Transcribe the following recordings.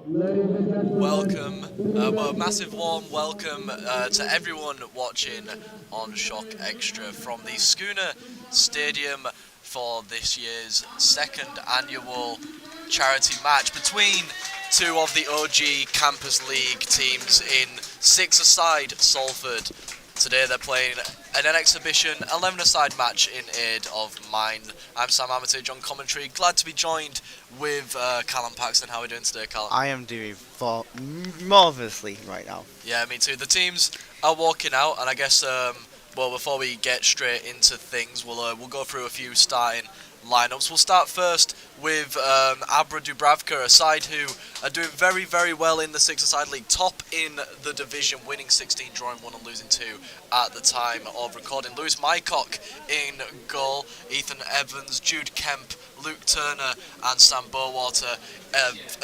Welcome, a massive warm welcome to everyone watching on Shock Extra from the Skuna Stadium for this year's second annual charity match between two of the OG Campus League teams in six-a-side Salford. Today they're playing an exhibition 11-a-side match in aid of mine. I'm Sam Armitage on commentary. Glad to be joined with Callum Paxton. How are we doing today, Callum? I am doing marvellously right now. Yeah, me too. The teams are walking out, and I guess before we get straight into things, we'll go through a few starting lineups. We'll start first with Abra Dubravka, a side who are doing very, very well in the six-a-side league, top in the division, winning 16, drawing 1 and losing 2 at the time of recording. Lewis Mycock in goal, Ethan Evans, Jude Kemp, Luke Turner and Sam Bowater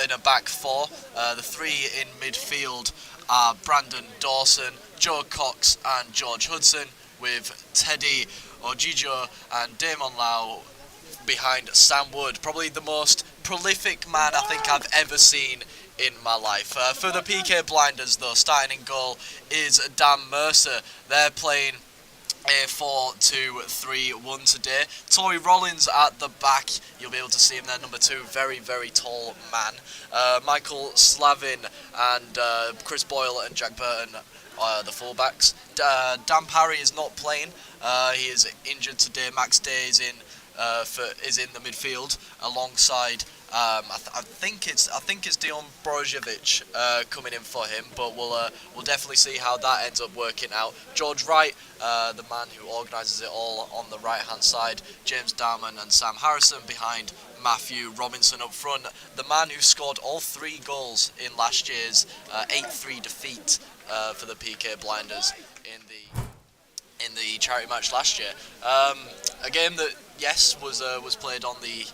in a back four. The three in midfield are Brandon Dawson, Joe Cox and George Hudson, with Teddy Ojijo and Damon Lau behind Sam Wood. Probably the most prolific man I think I've ever seen in my life. For the Pique Blinders though, starting in goal is Dan Mercer. They're playing a 4-2-3-1 today. Tory Rollins at the back, you'll be able to see him there, number 2, very, very tall man. Michael Slavin and Chris Boyle and Jack Burton the fullbacks. Dan Parry is not playing. He is injured today. Max Day is in the midfield alongside. I think it's Dion Brozovic coming in for him, but we'll definitely see how that ends up working out. George Wright, the man who organises it all on the right hand side. James Darman and Sam Harrison behind Matthew Robinson up front. The man who scored all 3 goals in last year's 8-3 defeat for the Pique Blinders in the charity match last year. A game that was played on the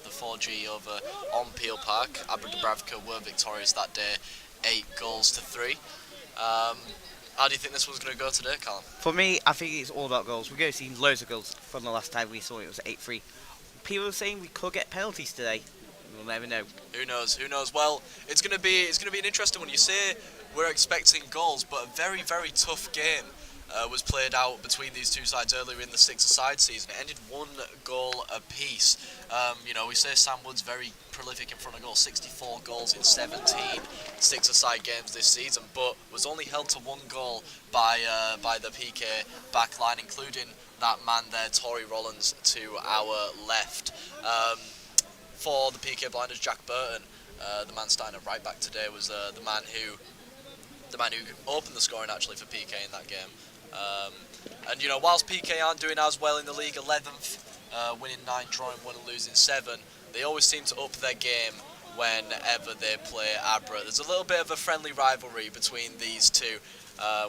4G over on Peel Park. Abra Dubravka were victorious that day, 8-3. How do you think this one's going to go today, Callum? For me, I think it's all about goals. We're going to see loads of goals from the last time we saw it was 8-3. People are saying we could get penalties today. We'll never know. Who knows? Well, it's going to be an interesting one. You say we're expecting goals, but a very, very tough game was played out between these two sides earlier in the six-a-side season. It ended 1 goal apiece. We say Sam Wood's very prolific in front of goal, 64 goals in 17 six-a-side games this season, but was only held to 1 goal by the Pique back line, including that man there, Tory Rollins, to our left. For the Pique Blinders, Jack Burton, the man starting at right back today, was the man who opened the scoring actually for Pique in that game. Whilst Pique aren't doing as well in the league, 11th, winning 9, drawing 1 and losing 7, they always seem to up their game whenever they play Abra. There's a little bit of a friendly rivalry between these two.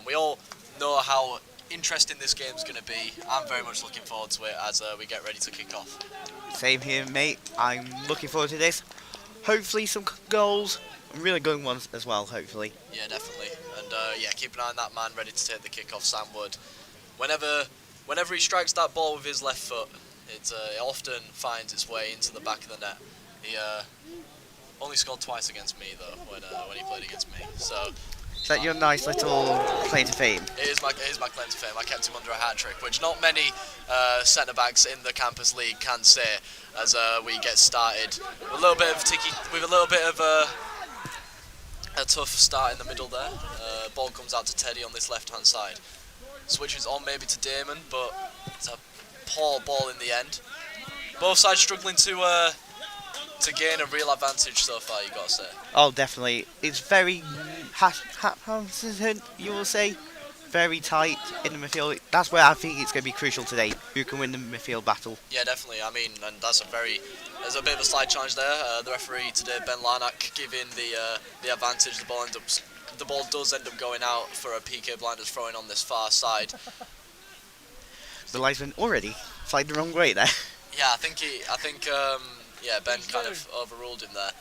We all know how interesting this game's going to be. I'm very much looking forward to it as we get ready to kick off. Same here, mate. I'm looking forward to this. Hopefully some goals. Really good ones as well, hopefully. Yeah, definitely. And keep an eye on that man ready to take the kick off, Sam Wood. Whenever he strikes that ball with his left foot, it often finds its way into the back of the net. He only scored twice against me though when he played against me. So Is that your nice little claim to fame? It is my claim to fame. I kept him under a hat trick, which not many centre backs in the Campus League can say. As we get started with a little bit of a tough start in the middle there. Ball comes out to Teddy on this left-hand side. Switches on maybe to Damon, but it's a poor ball in the end. Both sides struggling to gain a real advantage so far, you got to say. Oh, definitely. It's very you will say. Very tight in the midfield. That's where I think it's going to be crucial today. Who can win the midfield battle? Yeah, definitely. I mean, and there's a bit of a slight challenge there. The referee today, Ben Larnack, giving the advantage. The ball does end up going out for a Pique Blinders throwing on this far side. The linesman already flagged the wrong way there. Yeah, I think Ben kind of overruled him there.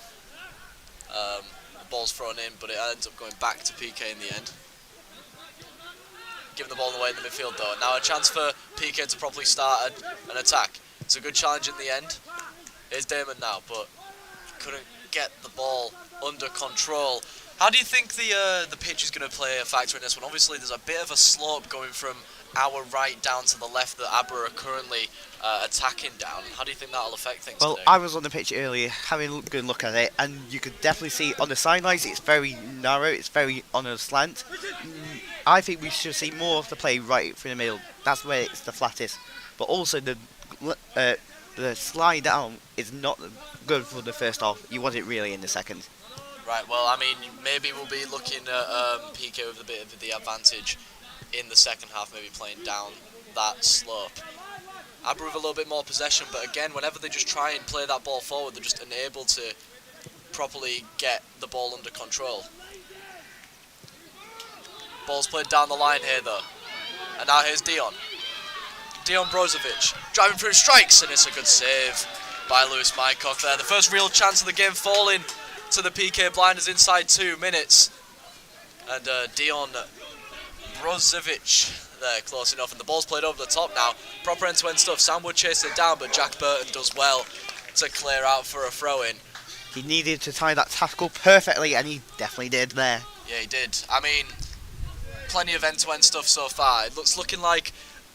The ball's thrown in, but it ends up going back to Pique in the end. Giving the ball away in the midfield though. Now a chance for Pique to properly start an attack. It's a good challenge in the end. Here's Damon now, but couldn't get the ball under control. How do you think the pitch is going to play a factor in this one? Obviously, there's a bit of a slope going from our right down to the left that Abra are currently attacking down. How do you think that'll affect things Well, today? I was on the pitch earlier, having a good look at it, and you could definitely see on the sidelines it's very narrow, it's very on a slant. I think we should see more of the play right through the middle. That's where it's the flattest. But also the slide down is not good for the first half. You want it really in the second. Right, well, I mean, maybe we'll be looking at Pique with a bit of the advantage in the second half, maybe playing down that slope. Abra with a little bit more possession, but again, whenever they just try and play that ball forward, they're just unable to properly get the ball under control. Ball's played down the line here, though. And now here's Dion. Dion Brozovic driving through strikes, and it's a good save by Lewis Mycock there. The first real chance of the game falling to the Pique Blinders inside 2 minutes. And Dion Brozovic there, close enough. And the ball's played over the top now. Proper end-to-end stuff. Sam would chase it down, but Jack Burton does well to clear out for a throw-in. He needed to tie that tackle perfectly, and he definitely did there. Yeah, he did. I mean, plenty of end-to-end stuff so far. It looks like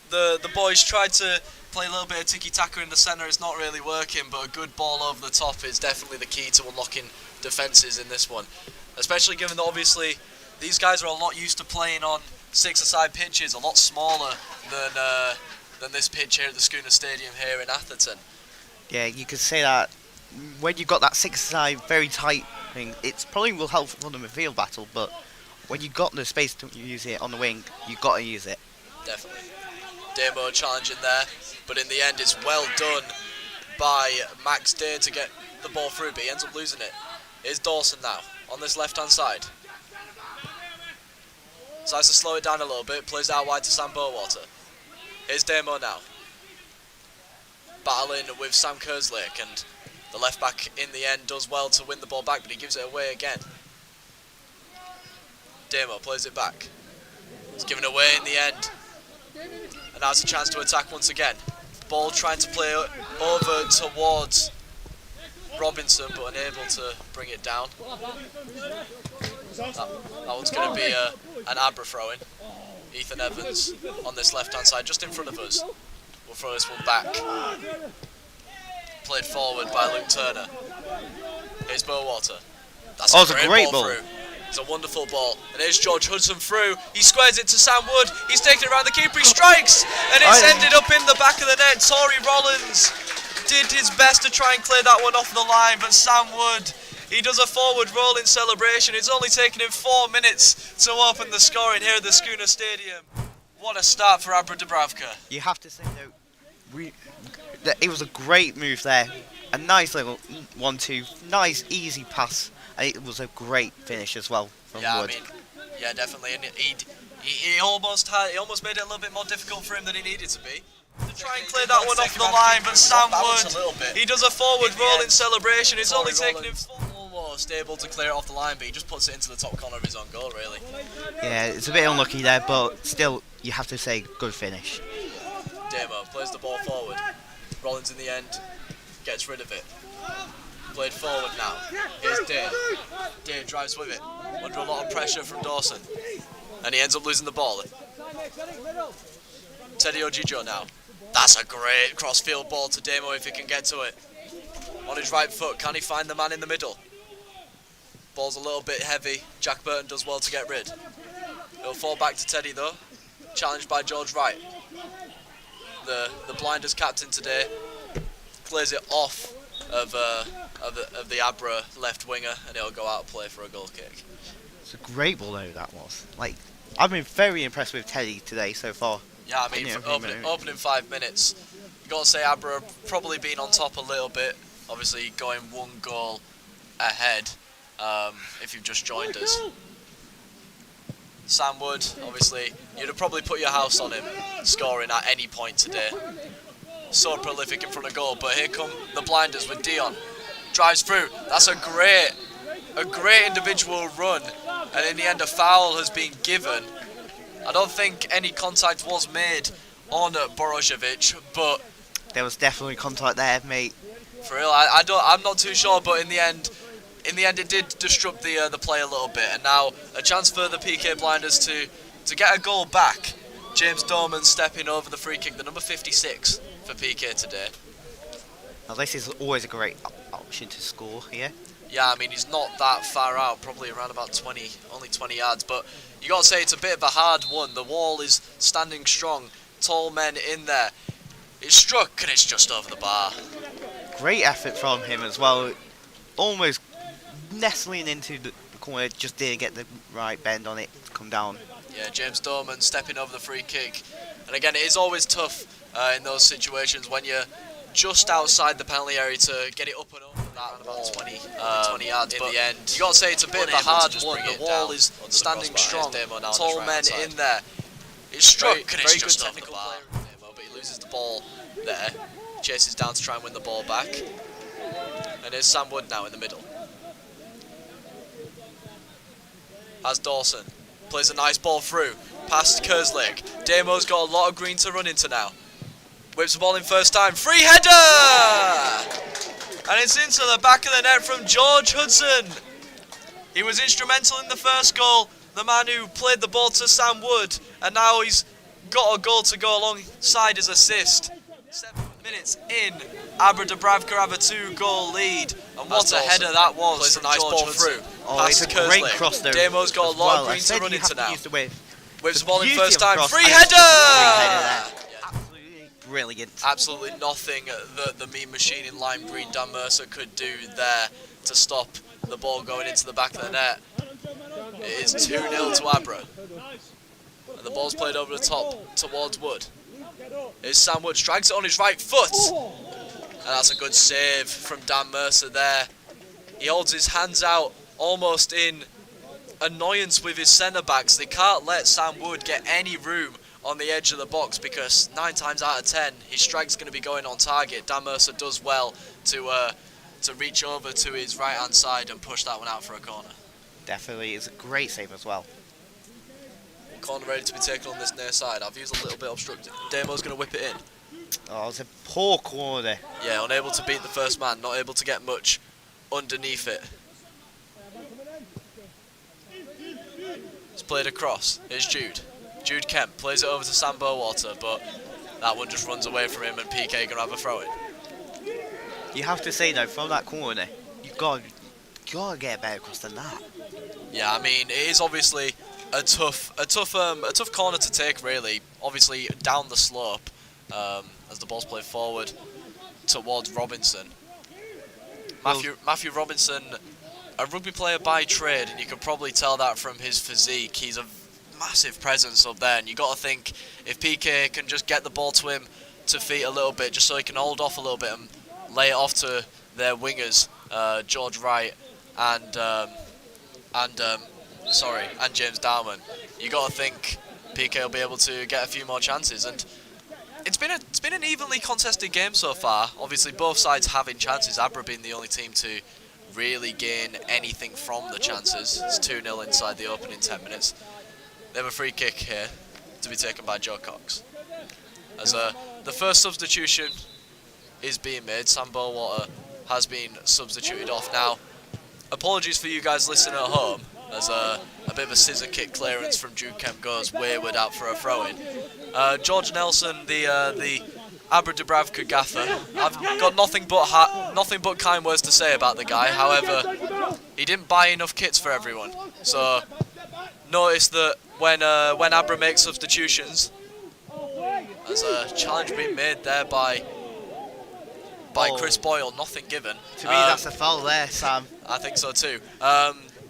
the boys tried to play a little bit of tiki-taka in the centre. It's not really working, but a good ball over the top is definitely the key to unlocking defences in this one. Especially given that obviously these guys are a lot used to playing on six-a-side pitches, a lot smaller than this pitch here at the Skuna Stadium here in Atherton. Yeah, you could say that when you've got that six-side very tight thing, it probably will help for the midfield battle, but when you've got the space to use it on the wing, you've got to use it. Definitely. Damo challenging there, but in the end it's well done by Max Day to get the ball through, but he ends up losing it. Here's Dawson now, on this left-hand side. Decides to slow it down a little bit, plays out wide to Sam Bowater. Here's Damo now. Battling with Sam Kerslake, and the left-back in the end does well to win the ball back, but he gives it away again. Damo plays it back. It's given away in the end. And now it's a chance to attack once again. Ball trying to play over towards Robinson, but unable to bring it down. That one's going to be an Abra throw-in. Ethan Evans on this left-hand side, just in front of us. We'll throw this one back. Played forward by Luke Turner. Here's Bowater. That's a great ball through. It's a wonderful ball. And here's George Hudson through. He squares it to Sam Wood. He's taken it around the keeper. He strikes. And it's ended up in the back of the net. Tory Rollins did his best to try and clear that one off the line. But Sam Wood, he does a forward rolling celebration. It's only taken him 4 minutes to open the scoring here at the Skuna Stadium. What a start for Abra Dubravka. You have to say, though, it was a great move there. A nice little 1-2. Nice, easy pass. And it was a great finish as well from Wood. I mean, yeah, definitely. And he almost made it a little bit more difficult for him than he needed to be. To try and clear that one off the line, but Sam Wood, he does a forward rolling celebration. It's only taken him almost able to clear it off the line, but he just puts it into the top corner of his own goal, really. Yeah, it's a bit unlucky there, but still, you have to say good finish. Damo plays the ball forward. Rollins in the end gets rid of it. Played forward now. Here's Dale. Dale drives with it. Under a lot of pressure from Dawson. And he ends up losing the ball. Teddy Ojijo now. That's a great cross-field ball to Damo if he can get to it. On his right foot, can he find the man in the middle? Ball's a little bit heavy. Jack Burton does well to get rid. It'll fall back to Teddy though. Challenged by George Wright. The Blinders captain today clears it off of the Abra left winger, and it'll go out of play for a goal kick. It's a great ball though, that was. I've been very impressed with Teddy today so far. Yeah, I mean, for opening 5 minutes, you've got to say Abra probably been on top a little bit. Obviously, going 1 goal ahead if you've just joined us. Sam Wood, obviously, you'd have probably put your house on him scoring at any point today. So prolific in front of goal, but here come the Blinders with Dion. Drives through. That's a great individual run, and in the end a foul has been given. I don't think any contact was made on Borozovic, but there was definitely contact there, mate. For real, I'm not too sure, but in the end in the end, it did disrupt the play a little bit, and now a chance for the Pique Blinders to get a goal back. James Dorman stepping over the free kick, the number 56 for Pique today. Now this is always a great option to score here. Yeah, I mean, he's not that far out, probably around about only 20 yards, but you got to say it's a bit of a hard one. The wall is standing strong, tall men in there. It's struck and it's just over the bar. Great effort from him as well, almost nestling into the corner, just didn't get the right bend on it to come down. Yeah, James Dorman stepping over the free kick. And again, it is always tough in those situations when you're just outside the penalty area to get it up and over that about 20 yards. In the end, you got to say it's a bit of a hard one. The wall is standing strong, tall men in there. It's struck and it's just over the bar. But he loses the ball there. Chases down to try and win the ball back. And there's Sam Wood now in the middle. As Dawson plays a nice ball through, past Kerslake. Damo's got a lot of green to run into now. Whips the ball in first time, free header! And it's into the back of the net from George Hudson. He was instrumental in the first goal, the man who played the ball to Sam Wood, and now he's got a goal to go alongside his assist. 7 minutes in, Abra Dubravka have a 2-goal lead, and what a header that was. Plays a nice ball through. Oh, it's a great cross there. Damo's got a lot of green to run into now. Whips the ball in beauty first of a time, cross. free And header! Absolutely brilliant. Absolutely nothing that the mean machine in lime green Dan Mercer could do there to stop the ball going into the back of the net. It is 2-0 to Abra. And the ball's played over the top towards Wood. Here's Sam Wood, strikes it on his right foot. And that's a good save from Dan Mercer there. He holds his hands out almost in annoyance with his centre-backs. They can't let Sam Wood get any room on the edge of the box because 9 times out of 10 his strike's going to be going on target. Dan Mercer does well to reach over to his right hand side and push that one out for a corner. Definitely, it's a great save as well. Corner ready to be taken on this near side. Our view's a little bit obstructed. Damo's going to whip it in. Oh, it's a poor corner. Yeah, unable to beat the first man, not able to get much underneath it. It's played across. Here's Jude. Jude Kemp plays it over to Sam Bowater, but that one just runs away from him and PK going to have a throw in. You have to say though, from that corner, you gotta get better across than that. Yeah, I mean it is obviously a tough corner to take really. Obviously down the slope as the ball's played forward towards Robinson. Matthew Robinson, a rugby player by trade, and you can probably tell that from his physique. He's a massive presence up there, and you got to think if PK can just get the ball to him to feet a little bit, just so he can hold off a little bit and lay it off to their wingers, George Wright and James Darman. You got to think PK will be able to get a few more chances, and it's been an evenly contested game so far. Obviously, both sides having chances. Abra being the only team to really gain anything from the chances. It's 2-0 inside the opening 10 minutes. They have a free kick here to be taken by Joe Cox. As the first substitution is being made, Sam Bowater has been substituted off now. Apologies for you guys listening at home, as a bit of a scissor kick clearance from Jude Kemp goes wayward out for a throw-in. George Nelson, the Abra Dubravka gaffer, I've got nothing but kind words to say about the guy. However, he didn't buy enough kits for everyone. So notice that when Abra makes substitutions, there's a challenge being made there by Chris Boyle, nothing given. To me, that's a foul there, Sam. I think so too.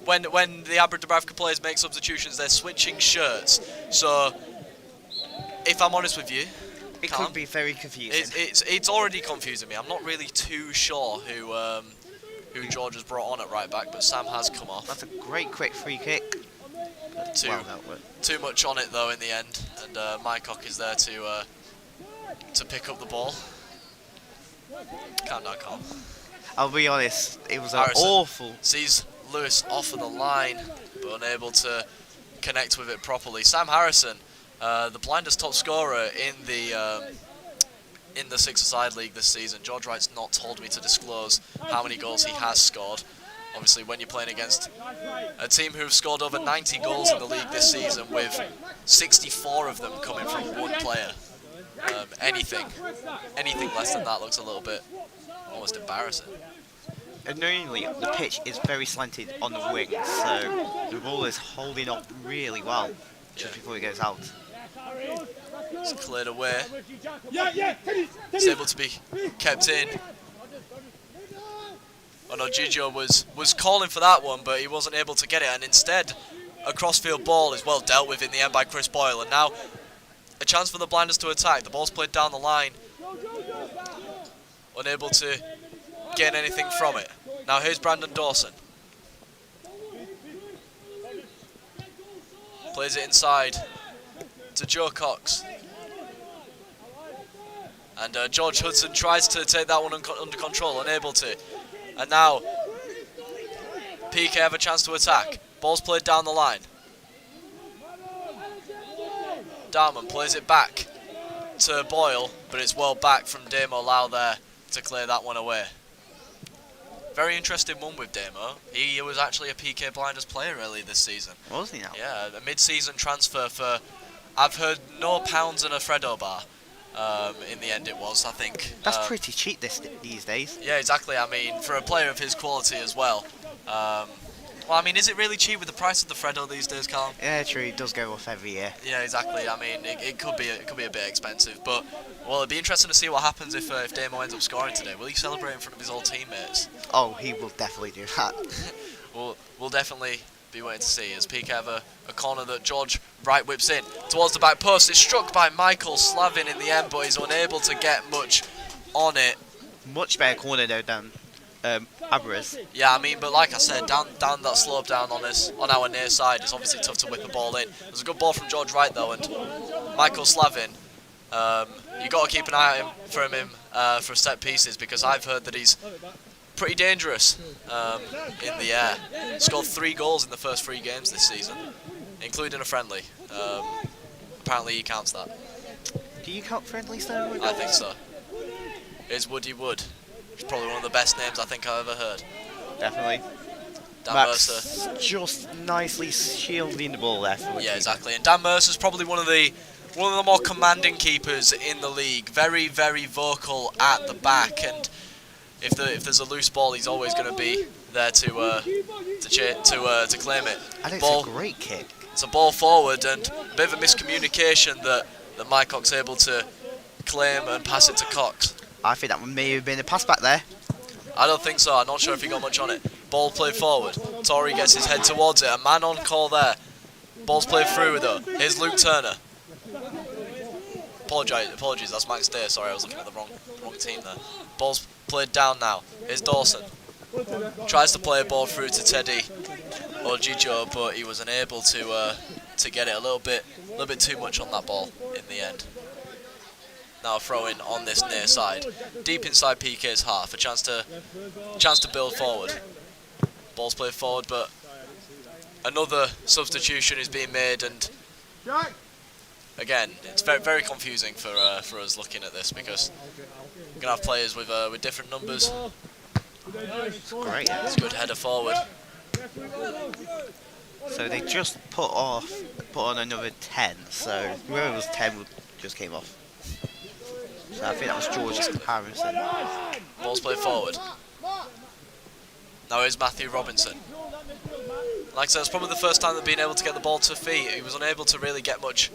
When the Abra Dubravka players make substitutions, they're switching shirts. So, if I'm honest with you, it could be very confusing. It's already confusing me. I'm not really too sure who George has brought on at right back, but Sam has come off. That's a great quick free kick. Too much on it though in the end, and Mycock is there to pick up the ball. Calm down, Colin. I'll be honest, it was Harrison awful. Sees Lewis off of the line, but unable to connect with it properly. Sam Harrison, the Blinders top scorer in the six-a-side league this season. George Wright's not told me to disclose how many goals he has scored, Obviously, when you're playing against a team who've scored over 90 goals in the league this season, with 64 of them coming from one player, anything less than that looks a little bit almost embarrassing. Annoyingly, the pitch is very slanted on the wing, so the ball is holding up really well just before it goes out. It's cleared away. It's able to be kept in. Oh no, Gigio was calling for that one, but he wasn't able to get it, and instead a crossfield ball is well dealt with in the end by Chris Boyle, and now a chance for the Blinders to attack. The ball's played down the line, unable to gain anything from it. Now here's Brandon Dawson. Plays it inside to Joe Cox. And George Hudson tries to take that one under control, unable to. And now Pique have a chance to attack. Ball's played down the line. Darman plays it back to Boyle, but it's well back from Damo Lau there to clear that one away. Very interesting one with Damo. He was actually a Pique Blinders player early this season. Was he now? Yeah, a mid-season transfer for, I've heard, no pounds and a Freddo bar. In the end it was, I think. That's pretty cheap these days. Yeah, exactly. I mean, for a player of his quality as well. Well, I mean, is it really cheap with the price of the Freddo these days, Carl? Yeah, true. It does go off every year. Yeah, exactly. I mean, it could be a bit expensive, but well, it'd be interesting to see what happens if Damo ends up scoring today. Will he celebrate in front of his old teammates? Oh, he will definitely do that. We'll definitely be waiting to see as Pique have a corner that George right whips in towards the back post. It's struck by Michael Slavin in the end, but he's unable to get much on it. Much better corner though than Abra's. Yeah, I mean, but like I said, down that slope down on our near side, it's obviously tough to whip a ball in. There's a good ball from George Wright though, and Michael Slavin, you got to keep an eye out for him for set pieces, because I've heard that he's pretty dangerous in the air. Scored 3 goals in the first 3 games this season, including a friendly. Apparently he counts that. Do you count friendlies though? I think so. It's Woody Wood. It's probably one of the best names I think I've ever heard. Definitely. Dan Max Mercer. just nicely shielding the ball there. For Yeah, exactly. And Dan Mercer's probably one of the more commanding keepers in the league. Very, very vocal at the back, and if there's a loose ball, he's always going to be there to claim it. And it's Ball, a great kick. It's a ball forward, and a bit of a miscommunication that Mycock's able to claim and pass it to Cox. I think that may have been a pass back there. I don't think so. I'm not sure if he got much on it. Ball played forward. Torrey gets his head towards it. A man on call there. Ball's played through though. Here's Luke Turner. Apologies. That's Max Day. Sorry, I was looking at the wrong team there. Ball's played down now. Here's Dawson. Tries to play a ball through to Teddy or Gigio, but he was unable to get it a little bit too much on that ball in the end. Now a throw in on this near side, deep inside Pique's half, a chance to build forward. Ball's played forward, but another substitution is being made, and again, it's very, very confusing for us looking at this, because we're gonna have players with different numbers. Great. It's a good header forward. So they just put on another 10. So whoever was 10 just came off. So I think that was George Harrison. Ball's played forward. Now here's Matthew Robinson. Like I said, it's probably the first time they've been able to get the ball to feet. He was unable to really get much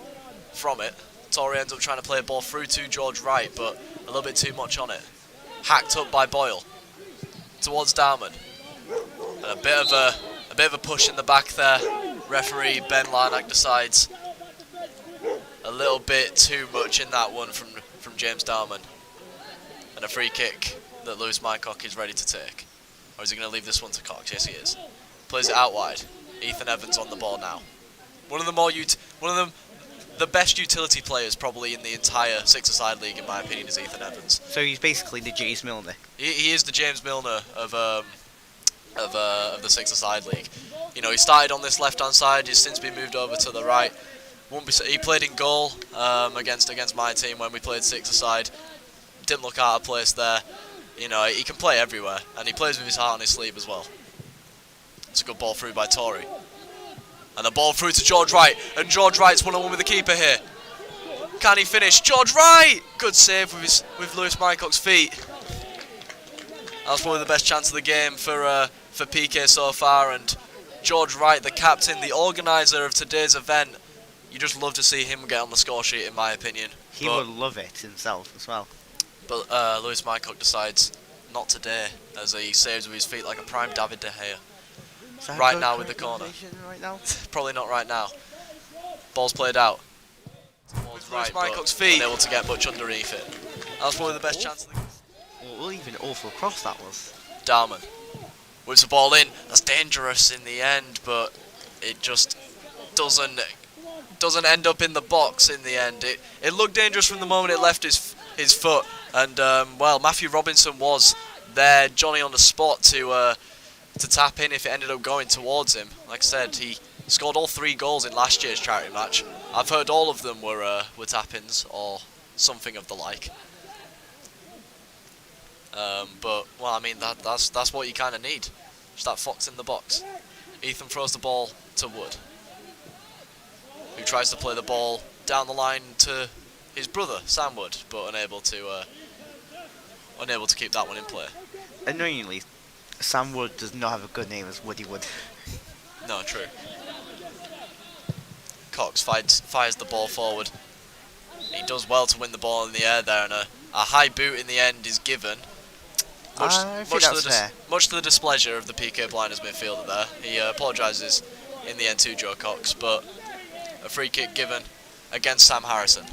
from it. Torrey ends up trying to play a ball through to George Wright, but a little bit too much on it. Hacked up by Boyle towards Darman. And a bit of a push in the back there. Referee Ben Larnack decides a little bit too much in that one from James Darman. And a free kick that Lewis Mycock is ready to take. Or is he going to leave this one to Cox? Yes, he is. Plays it out wide. Ethan Evans on the ball now. One of the best utility players probably in the entire six-a-side league, in my opinion, is Ethan Evans. So he's basically the James Milner. He is the James Milner of the six-a-side league. You know, he started on this left-hand side. He's since been moved over to the right. He played in goal against my team when we played six-a-side. Didn't look out of place there. You know, he can play everywhere, and he plays with his heart on his sleeve as well. It's a good ball through by Tory. And the ball through to George Wright. And George Wright's one-on-one with the keeper here. Can he finish? George Wright! Good save with Lewis Mycock's feet. That's probably the best chance of the game for Pique so far. And George Wright, the captain, the organiser of today's event. You just love to see him get on the score sheet, in my opinion. He would love it himself as well. But Lewis Mycock decides not today, as he saves with his feet like a prime David De Gea. Right now with the corner. Right now? Probably not right now. Ball's played out. Towards Lewis Mycock's feet. Unable to get much underneath it. That was probably the best chance of the game. Well, even awful cross that was. Darman whips the ball in. That's dangerous in the end, but it just doesn't end up in the box in the end. It looked dangerous from the moment it left his foot, and well, Matthew Robinson was there, Johnny on the spot to tap in if it ended up going towards him. Like I said, he scored all 3 goals in last year's charity match. I've heard all of them were tap-ins or something of the like. But well, I mean that's what you kind of need. Just that fox in the box. Ethan throws the ball to Wood, who tries to play the ball down the line to his brother Sam Wood, but unable to keep that one in play. Annoyingly, Sam Wood does not have a good name as Woody Wood. No, true. Cox fires the ball forward. He does well to win the ball in the air there, and a high boot in the end is given. Much to the displeasure of the Pique Blinders midfielder there. He apologises in the end to Joe Cox, but a free kick given against Sam Harrison.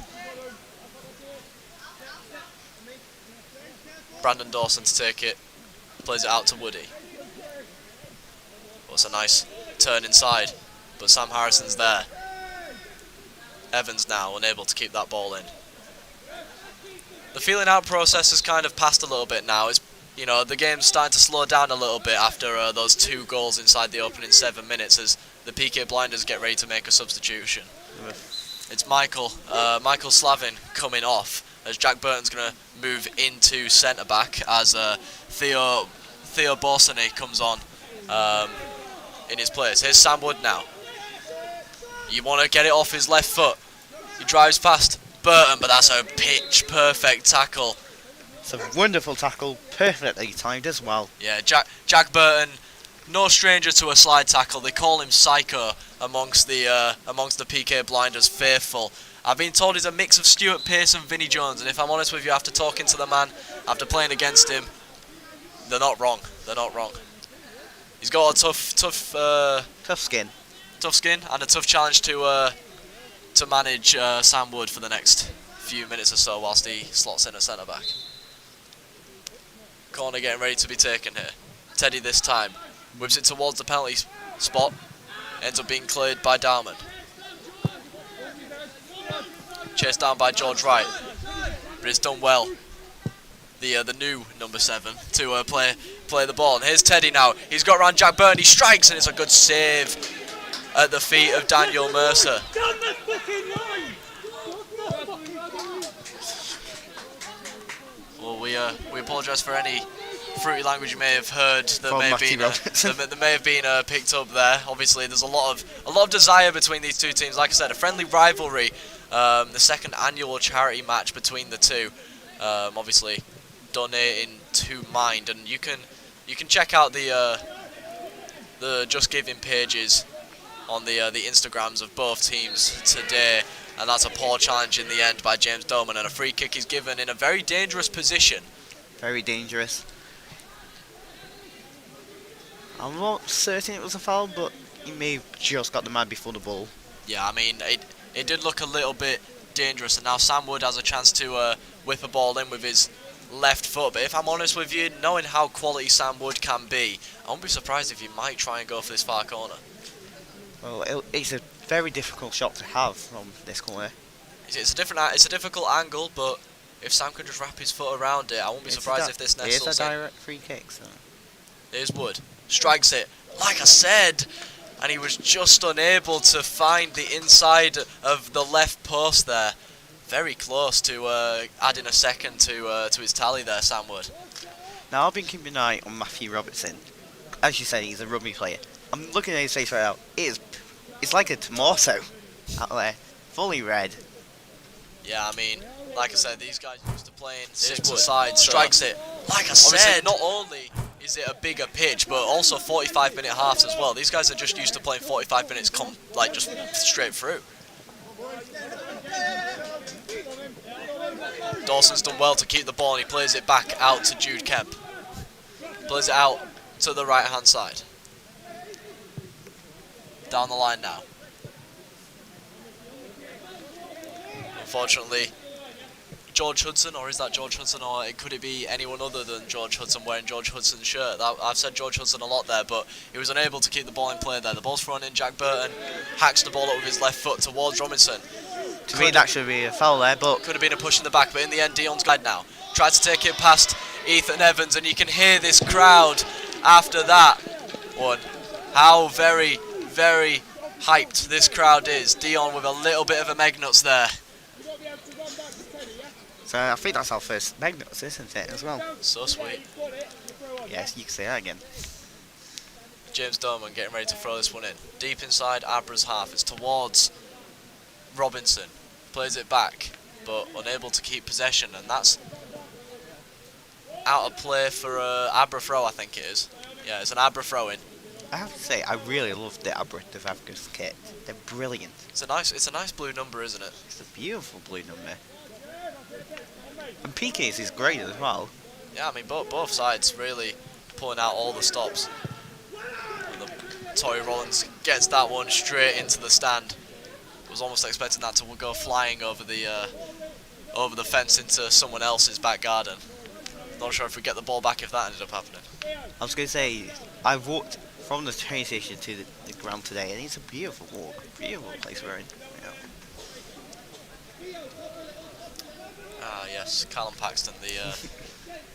Brandon Dawson to take it, plays it out to Woody. Well, it's a nice turn inside, but Sam Harrison's there. Evans now unable to keep that ball in. The feeling out process has kind of passed a little bit now. The game's starting to slow down a little bit after those 2 goals inside the opening 7 minutes as the Pique Blinders get ready to make a substitution. It's Michael Slavin coming off as Jack Burton's going to move into centre-back as Theo Borsany comes on in his place. Here's Sam Wood now. You want to get it off his left foot. He drives past Burton, but that's a pitch-perfect tackle. It's a wonderful tackle, perfectly timed as well. Yeah, Jack Burton, no stranger to a slide tackle. They call him Psycho amongst the Pique Blinders faithful. I've been told he's a mix of Stuart Pearce and Vinnie Jones, and if I'm honest with you, after talking to the man, after playing against him, they're not wrong. They're not wrong. He's got a tough skin and a tough challenge to manage Sam Wood for the next few minutes or so whilst he slots in at centre back. Corner getting ready to be taken here. Teddy this time whips it towards the penalty spot. Ends up being cleared by Darman. Chased down by George Wright, but it's done well. The new number 7 to play the ball. And here's Teddy now. He's got around Jack Burton. He strikes, and it's a good save at the feet of Daniel Mercer. Well, we apologise for any fruity language you may have heard that may have been picked up there. Obviously, there's a lot of desire between these two teams. Like I said, a friendly rivalry. The second annual charity match between the two. Obviously, donating to Mind, and you can check out the Just Giving pages on the Instagrams of both teams today. And that's a poor challenge in the end by James Doman, and a free kick is given in a very dangerous position. Very dangerous. I'm not certain it was a foul, but he may have just got the man before the ball. Yeah, I mean, it did look a little bit dangerous, and now Sam Wood has a chance to whip a ball in with his left foot. But if I'm honest with you, knowing how quality Sam Wood can be, I won't be surprised if he might try and go for this far corner. Well, it's a very difficult shot to have from this corner. It's a difficult angle, but if Sam can just wrap his foot around it, I won't be surprised if this nestles in. It's a direct free kick. So. Here's Wood, strikes it, like I said, and he was just unable to find the inside of the left post there. Very close to adding a second to his tally there, Sam Wood. Now I've been keeping an eye on Matthew Robertson. As you say, he's a rugby player. I'm looking at his face right now. It's like a tomato out there, fully red. Yeah, I mean, like I said, these guys used to playing six wood. aside, strikes it. Like I Obviously- said, not only is it a bigger pitch, but also 45-minute halves as well. These guys are just used to playing 45 minutes, just straight through. Dawson's done well to keep the ball, and he plays it back out to Jude Kemp. Plays it out to the right-hand side. Down the line now. Unfortunately, George Hudson, or is that George Hudson, or could it be anyone other than George Hudson wearing George Hudson's shirt? I've said George Hudson a lot there, but he was unable to keep the ball in play there. The ball's thrown in, Jack Burton hacks the ball up with his left foot towards Robinson. To me, that should be a foul there, but Could have been a push in the back, but in the end, Dion's guide now. Tried to take it past Ethan Evans, and you can hear this crowd after that one. How very, very hyped this crowd is. Dion with a little bit of a megnuts there. so I think that's our first Magnus, isn't it, as well? So sweet. Yes, you can say that again. James Doman getting ready to throw this one in. Deep inside Abra's half. It's towards Robinson. Plays it back, but unable to keep possession, and that's out of play for Abra throw, I think it is. Yeah, it's an Abra throw in. I have to say, I really love the Abra Dubravka kit. They're brilliant. It's a nice blue number, isn't it? It's a beautiful blue number. And Pique's is great as well. Yeah, I mean both sides really pulling out all the stops. And Tory Rollins gets that one straight into the stand. Was almost expecting that to go flying over the fence into someone else's back garden. Not sure if we get the ball back if that ended up happening. I was going to say, I walked from the train station to the ground today, and it's a beautiful walk, beautiful place we're in. Ah yes, Callum Paxton,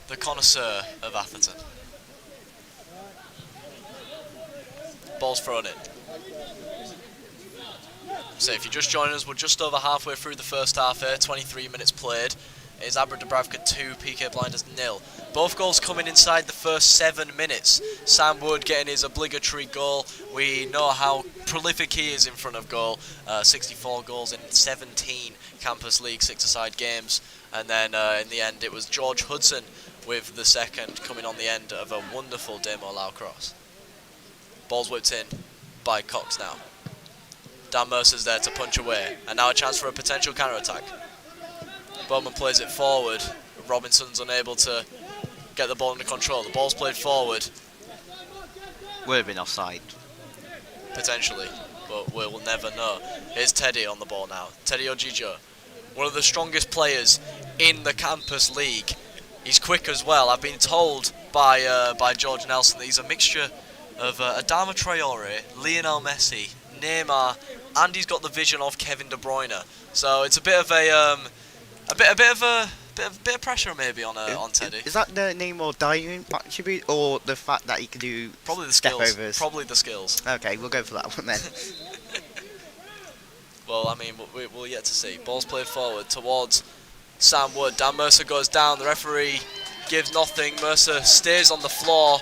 the connoisseur of Atherton. Ball's thrown in. So if you're just joining us, we're just over halfway through the first half here, 23 minutes played. It's Abra Dubravka 2, Pique Blinders 0. Both goals coming inside the first 7 minutes. Sam Wood getting his obligatory goal. We know how prolific he is in front of goal. 64 goals in 17 Campus League 6-a-side games. And then in the end it was George Hudson with the second, coming on the end of a wonderful Demo Lau cross. Ball's whipped in by Cox now. Dan Mercer's there to punch away, and now a chance for a potential counter-attack. Bowman plays it forward. Robinson's unable to get the ball under control. The ball's played forward, Would have been offside. potentially, but we'll never know. Here's Teddy on the ball now. Teddy Ojijo, one of the strongest players in the Campus League. He's quick as well. I've been told by George Nelson that he's a mixture of Adama Traore, Lionel Messi, Neymar, and he's got the vision of Kevin De Bruyne. So it's a bit of a bit of pressure maybe on Teddy. Is that the name or diving attribute, or the fact that he can do Probably the step skills. overs? Probably the skills. Okay, we'll go for that one then. Well, I mean, we'll yet to see. Ball's played forward towards Sam Wood. Dan Mercer goes down. The referee gives nothing. Mercer stays on the floor,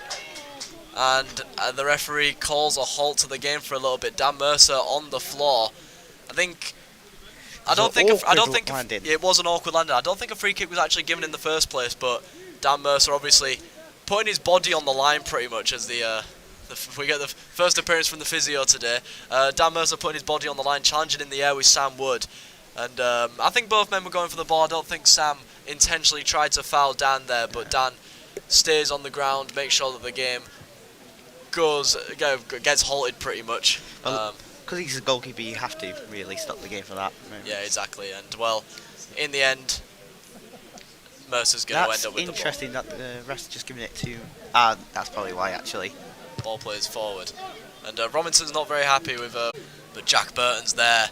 and the referee calls a halt to the game for a little bit. Dan Mercer on the floor. I don't think it was an awkward landing. I don't think a free kick was actually given in the first place, but Dan Mercer obviously putting his body on the line pretty much as we get the first appearance from the physio today. Dan Mercer putting his body on the line, challenging in the air with Sam Wood. And I think both men were going for the ball. I don't think Sam intentionally tried to foul Dan there, but Dan stays on the ground, makes sure that the game gets halted pretty much. Because he's a goalkeeper, you have to really stop the game for that. Yeah, exactly. And, well, in the end, Mercer's going to end up with the ball. That's interesting that the rest just giving it to... that's probably why, actually. Ball plays forward. And Robinson's not very happy with... but Jack Burton's there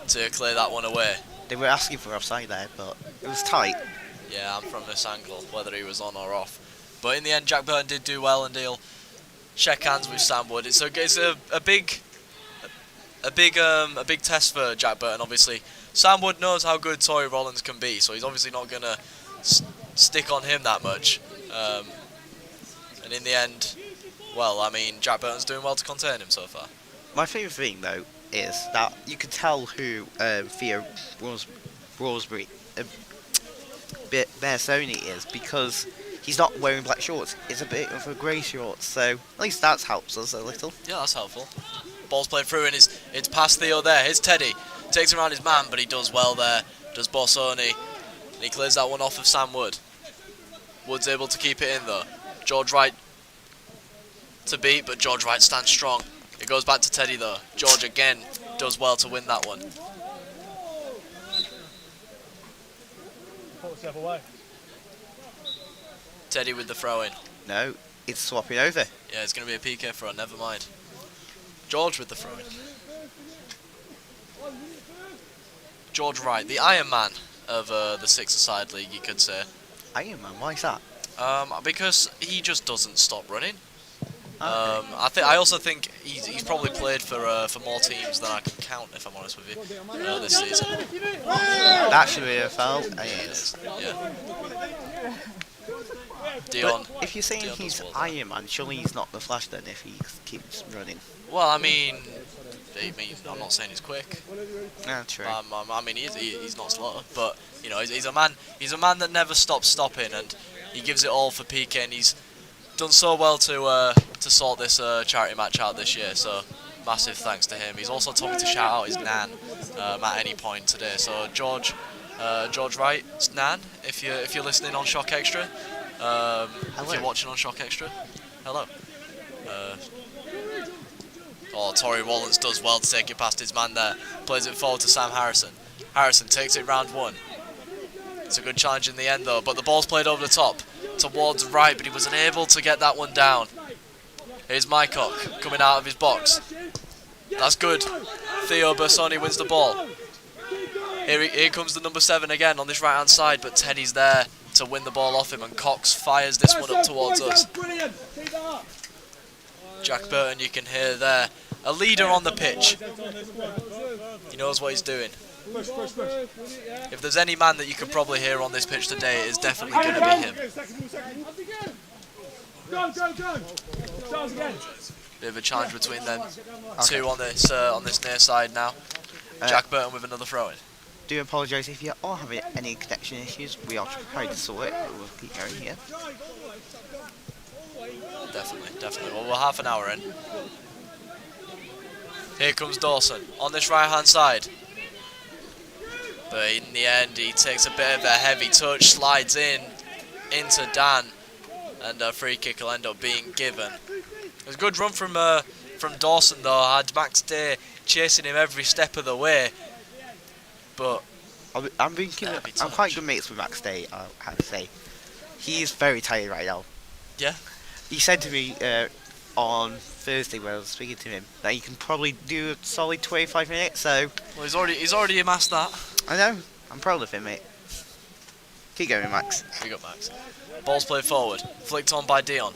to clear that one away. They were asking for offside there, but it was tight. Yeah, I'm from this angle, whether he was on or off. But in the end, Jack Burton did do well, and he'll shake hands with Sam Wood. It's a big test for Jack Burton, obviously. Sam Wood knows how good Tory Rollins can be, so he's obviously not going to stick on him that much. And in the end, Well, I mean, Jack Burton's doing well to contain him so far. My favourite thing though is that you can tell who Theo Broadbury Bearsoni is because he's not wearing black shorts. It's a bit of a grey shorts, so at least that helps us a little. Yeah, that's helpful. Ball's played through and it's past Theo there. Here's Teddy. Takes him around his man, but he does well there. Does Borsoni. And he clears that one off of Sam Wood. Wood's able to keep it in though. George Wright to beat, but George Wright stands strong. It goes back to Teddy though. George again does well to win that one. Teddy with the throw in. No, it's swapping over. Yeah, it's going to be a PK throw, never mind. George with the throw in. George Wright, the Iron Man of the six-a-side league, you could say. Iron Man, why is that? Because he just doesn't stop running. Okay. I also think he's probably played for more teams than I can count, if I'm honest with you, this season. That should be a foul. And it is. Yeah. Dion. But if you're saying Dion he's does well there. Iron Man, surely he's not the Flash then if he keeps running. Well, I mean, I'm not saying he's quick. Ah, true. I mean, he's not slow, but you know, he's a man. He's a man that never stops stopping, and he gives it all for Pique, and he's done so well to sort this charity match out this year. So massive thanks to him. He's also told me to shout out his nan at any point today. So George Wright's nan, if you're listening on Shock Extra, if you're watching on Shock Extra, hello. Tory Rollins does well to take it past his man there. Plays it forward to Sam Harrison. Harrison takes it round one. It's a good challenge in the end though, but the ball's played over the top towards Wright, but he was unable to get that one down. Here's Mycock coming out of his box. That's good. Theo Bersoni wins the ball. Here comes the number 7 again on this right hand side, but Teddy's there to win the ball off him, and Cox fires this one up towards us. Jack Burton, you can hear there, a leader on the pitch. He knows what he's doing. If there's any man that you could probably hear on this pitch today, it is definitely going to be him. Bit of a challenge between them two on this near side now. Jack Burton with another throw in. Do apologise if you are having any connection issues. We are trying to sort it, but we'll keep going here. Definitely. Well, we're half an hour in. Here comes Dawson on this right hand side. But in the end, he takes a bit of a heavy touch, slides into Dan, and a free kick will end up being given. It was a good run from Dawson though. Had Max Day chasing him every step of the way. But I'm quite good mates with Max Day, I have to say. He is very tired right now. Yeah. He said to me on Thursday when I was speaking to him that he can probably do a solid 25 minutes. So. Well, he's already amassed that. I know. I'm proud of him, mate. Keep going, Max. Big up, Max. Ball's played forward, flicked on by Dion.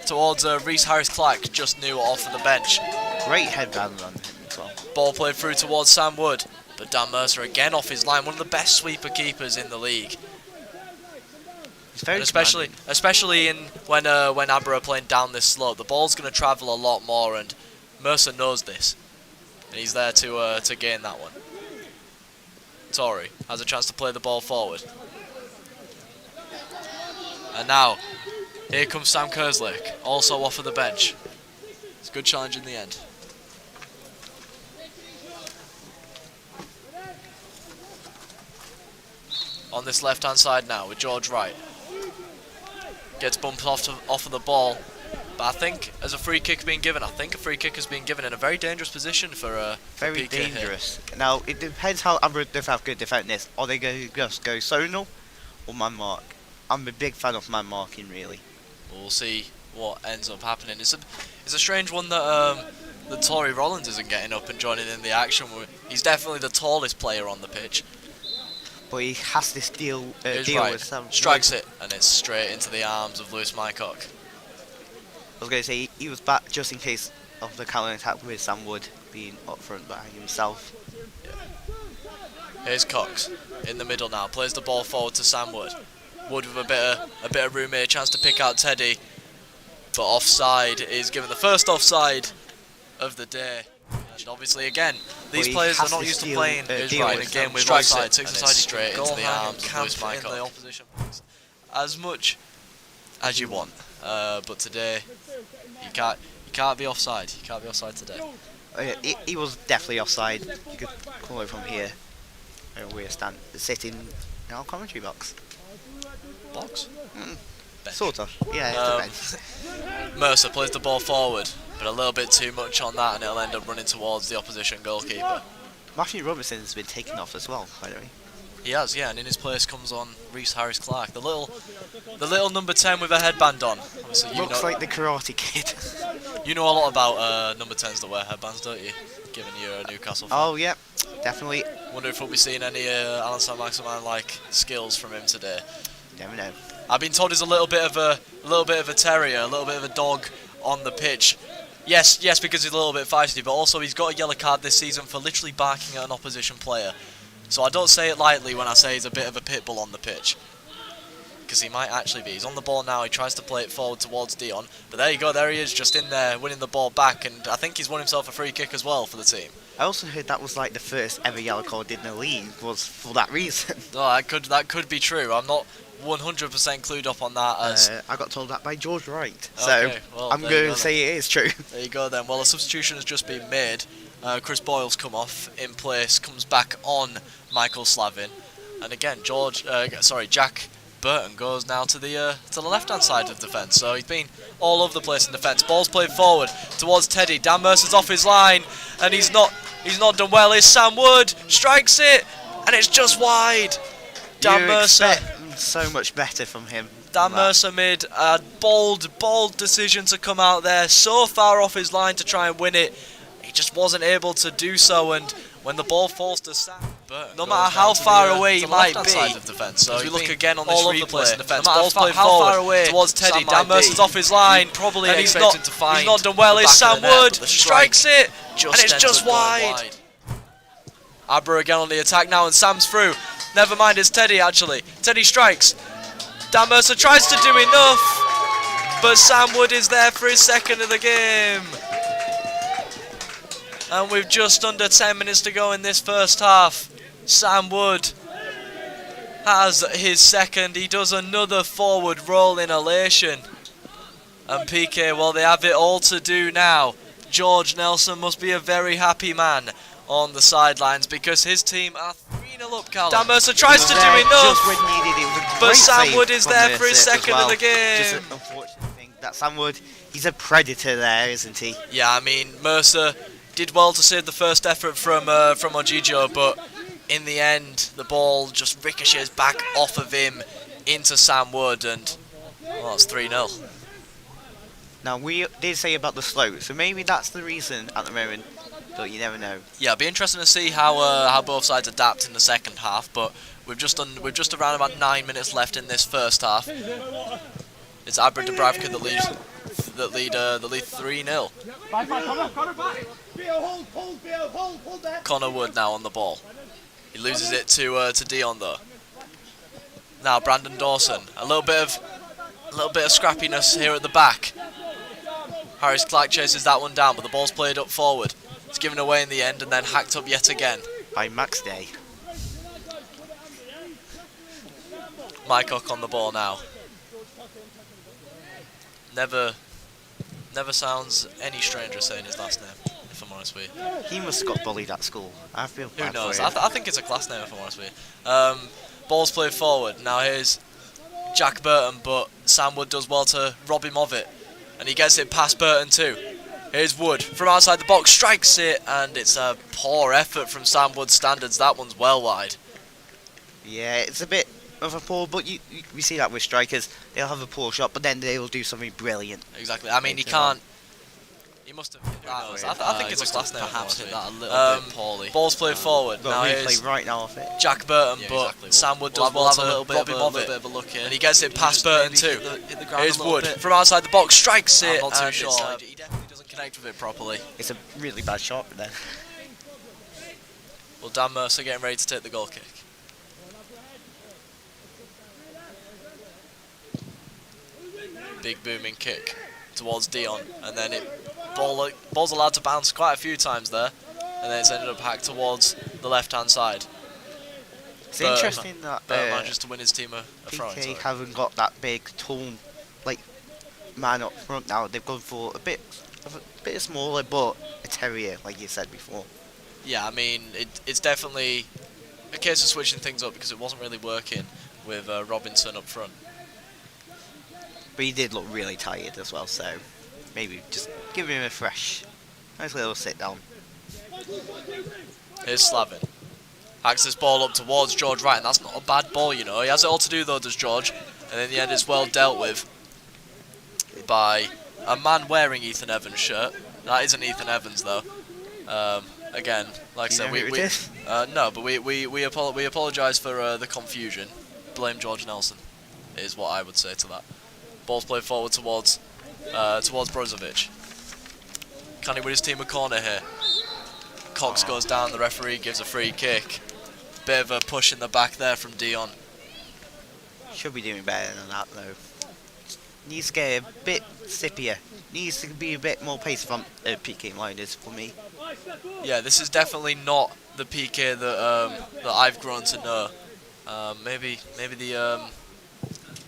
Towards Reese Harris-Clark, just new off of the bench. Great headband on him as well. Ball played through towards Sam Wood, but Dan Mercer again off his line, one of the best sweeper keepers in the league. Very especially when Abra are playing down this slope, the ball's going to travel a lot more, and Mercer knows this, and he's there to gain that one. Tory has a chance to play the ball forward, and now here comes Sam Kerslake, also off of the bench. It's a good challenge in the end. On this left hand side now with George Wright. Gets bumped off of the ball, but I think as a free kick being given, a free kick has been given in a very dangerous position for very PK dangerous. Here. Now it depends how Abra Dubravka defend this. Are they going to just go zonal or man mark? I'm a big fan of man marking, really. We'll see what ends up happening. It's a strange one that Tory Rollins isn't getting up and joining in the action. He's definitely the tallest player on the pitch. But he has this deal Right. with Sam. Strikes it, and it's straight into the arms of Lewis Mycock. I was going to say he was back just in case of the counter attack with Sam Wood being up front behind himself. Yeah. Here's Cox in the middle now. Plays the ball forward to Sam Wood. Wood with a bit of room here, chance to pick out Teddy, but offside is given the first offside of the day. And obviously, again, these players are not used to playing in a game with offside. Straight into the arms of Lewis Michael. The opposition as much as you want, but today you can't be offside. You can't be offside today. He was definitely offside. You could call it from here. We're sitting in our commentary box. Box? Sort of. Yeah, it's a bench. Mercer plays the ball forward, but a little bit too much on that, and it'll end up running towards the opposition goalkeeper. Matthew Robinson's been taken off as well, by the way. He has, yeah, and in his place comes on Reese Harris Clark, the little number 10 with a headband on. Obviously, you looks know, like the Karate Kid. You know a lot about number 10s that wear headbands, don't you? Given you're a Newcastle fan. Oh yeah, definitely. Wonder if we'll be seeing any Alan Saint-Maximin like skills from him today. Never know. I've been told he's a little bit of a terrier, a little bit of a dog on the pitch. Yes, because he's a little bit feisty, but also he's got a yellow card this season for literally barking at an opposition player. So I don't say it lightly when I say he's a bit of a pit bull on the pitch. Because he might actually be. He's on the ball now, he tries to play it forward towards Dion. But there you go, there he is, just in there, winning the ball back. And I think he's won himself a free kick as well for the team. I also heard that was like the first ever yellow card in the league, was for that reason. Oh, that could be true. I'm not 100% clued up on that. As I got told that by George Wright. Okay, So well, I'm going to say it is true. There you go then. Well, a substitution has just been made. Chris Boyle's come off in place, comes back on Michael Slavin, and again Jack Burton goes now to the left-hand side of defence. So he's been all over the place in defence. Ball's played forward towards Teddy. Dan Mercer's off his line, and he's not done well. Is Sam Wood strikes it, and it's just wide. Dan Mercer. So much better from him. Dan Mercer made a bold decision to come out there, so far off his line to try and win it. He just wasn't able to do so, and when the ball falls to Sam, no matter how far away he might be, so as we look again on this replay, no matter how far away towards Teddy, Dan Mercer's off his line, and he's not done well. Is Sam Wood strikes it, and it's just wide. Abra again on the attack now, and Sam's through. Never mind, it's Teddy actually. Teddy strikes. Dan Mercer tries to do enough, but Sam Wood is there for his second of the game. And with just under 10 minutes to go in this first half, Sam Wood has his second. He does another forward roll in elation. And Pique, well, they have it all to do now. George Nelson must be a very happy man on the sidelines because his team are 3-0 up, Callum. Dan Mercer tries to do enough, but Sam Wood is there for his second of the game. Just an unfortunate thing that Sam Wood, he's a predator there, isn't he? Yeah, I mean, Mercer did well to save the first effort from Ogijo, but in the end, the ball just ricochets back off of him into Sam Wood, and well, it's 3-0. Now, we did say about the slope, so maybe that's the reason at the moment, but you never know. Yeah, it'll be interesting to see how both sides adapt in the second half, but we've just around about 9 minutes left in this first half. It's Abra Dubravka that lead 3-0. Connor Wood now on the ball. He loses it to Dion though. Now Brandon Dawson, a little bit of scrappiness here at the back. Harris Clark chases that one down, but the ball's played up forward. It's given away in the end and then hacked up yet again by Max Day. Mycock on the ball now. Never sounds any stranger saying his last name, if I'm honest with you. He must have got bullied at school. I feel bad. Who knows? For him. I think it's a class name, if I'm honest with you. Ball's played forward. Now here's Jack Burton, but Sam Wood does well to rob him of it. And he gets it past Burton too. Here's Wood from outside the box, strikes it, and it's a poor effort from Sam Wood's standards. That one's well wide. Yeah, it's a bit of a poor, but we see that with strikers. They'll have a poor shot, but then they'll do something brilliant. Exactly. I mean, he can't. He must have. I think it's a class name. Perhaps hit that a little bit poorly. Ball's played forward. Now here's right now off it. Jack Burton, but exactly. Sam Wood does well to rob him of it, and he gets it past Burton too. Here's Wood from outside the box, strikes it, not too and sure. He definitely doesn't connect with it properly. It's a really bad shot then. Well, Dan Mercer getting ready to take the goal kick. Big booming kick towards Dion, and then ball's allowed to bounce quite a few times there, and then it's ended up hacked towards the left-hand side. It's interesting that manages to win his team a throw-in. PK haven't got that big, tall, like, man up front now. They've gone for a bit smaller, but a terrier, like you said before. Yeah, I mean, it's definitely a case of switching things up because it wasn't really working with Robinson up front. But he did look really tired as well, so maybe just give him a nice little sit down. Here's Slavin. Hacks this ball up towards George Wright, and that's not a bad ball, you know. He has it all to do, though, does George. And in the end, it's well dealt with by a man wearing Ethan Evans' shirt. That isn't Ethan Evans, though. Again, like I said, no, but we apologise for the confusion. Blame George Nelson, is what I would say to that. Ball's played forward towards Brozovic. Can he win his team a corner here? Cox goes down, the referee gives a free kick. Bit of a push in the back there from Dion. Should be doing better than that though. Needs to get a bit sippier. Needs to be a bit more pace from Pique Blinders for me. Yeah, this is definitely not the Pique that I've grown to know. Maybe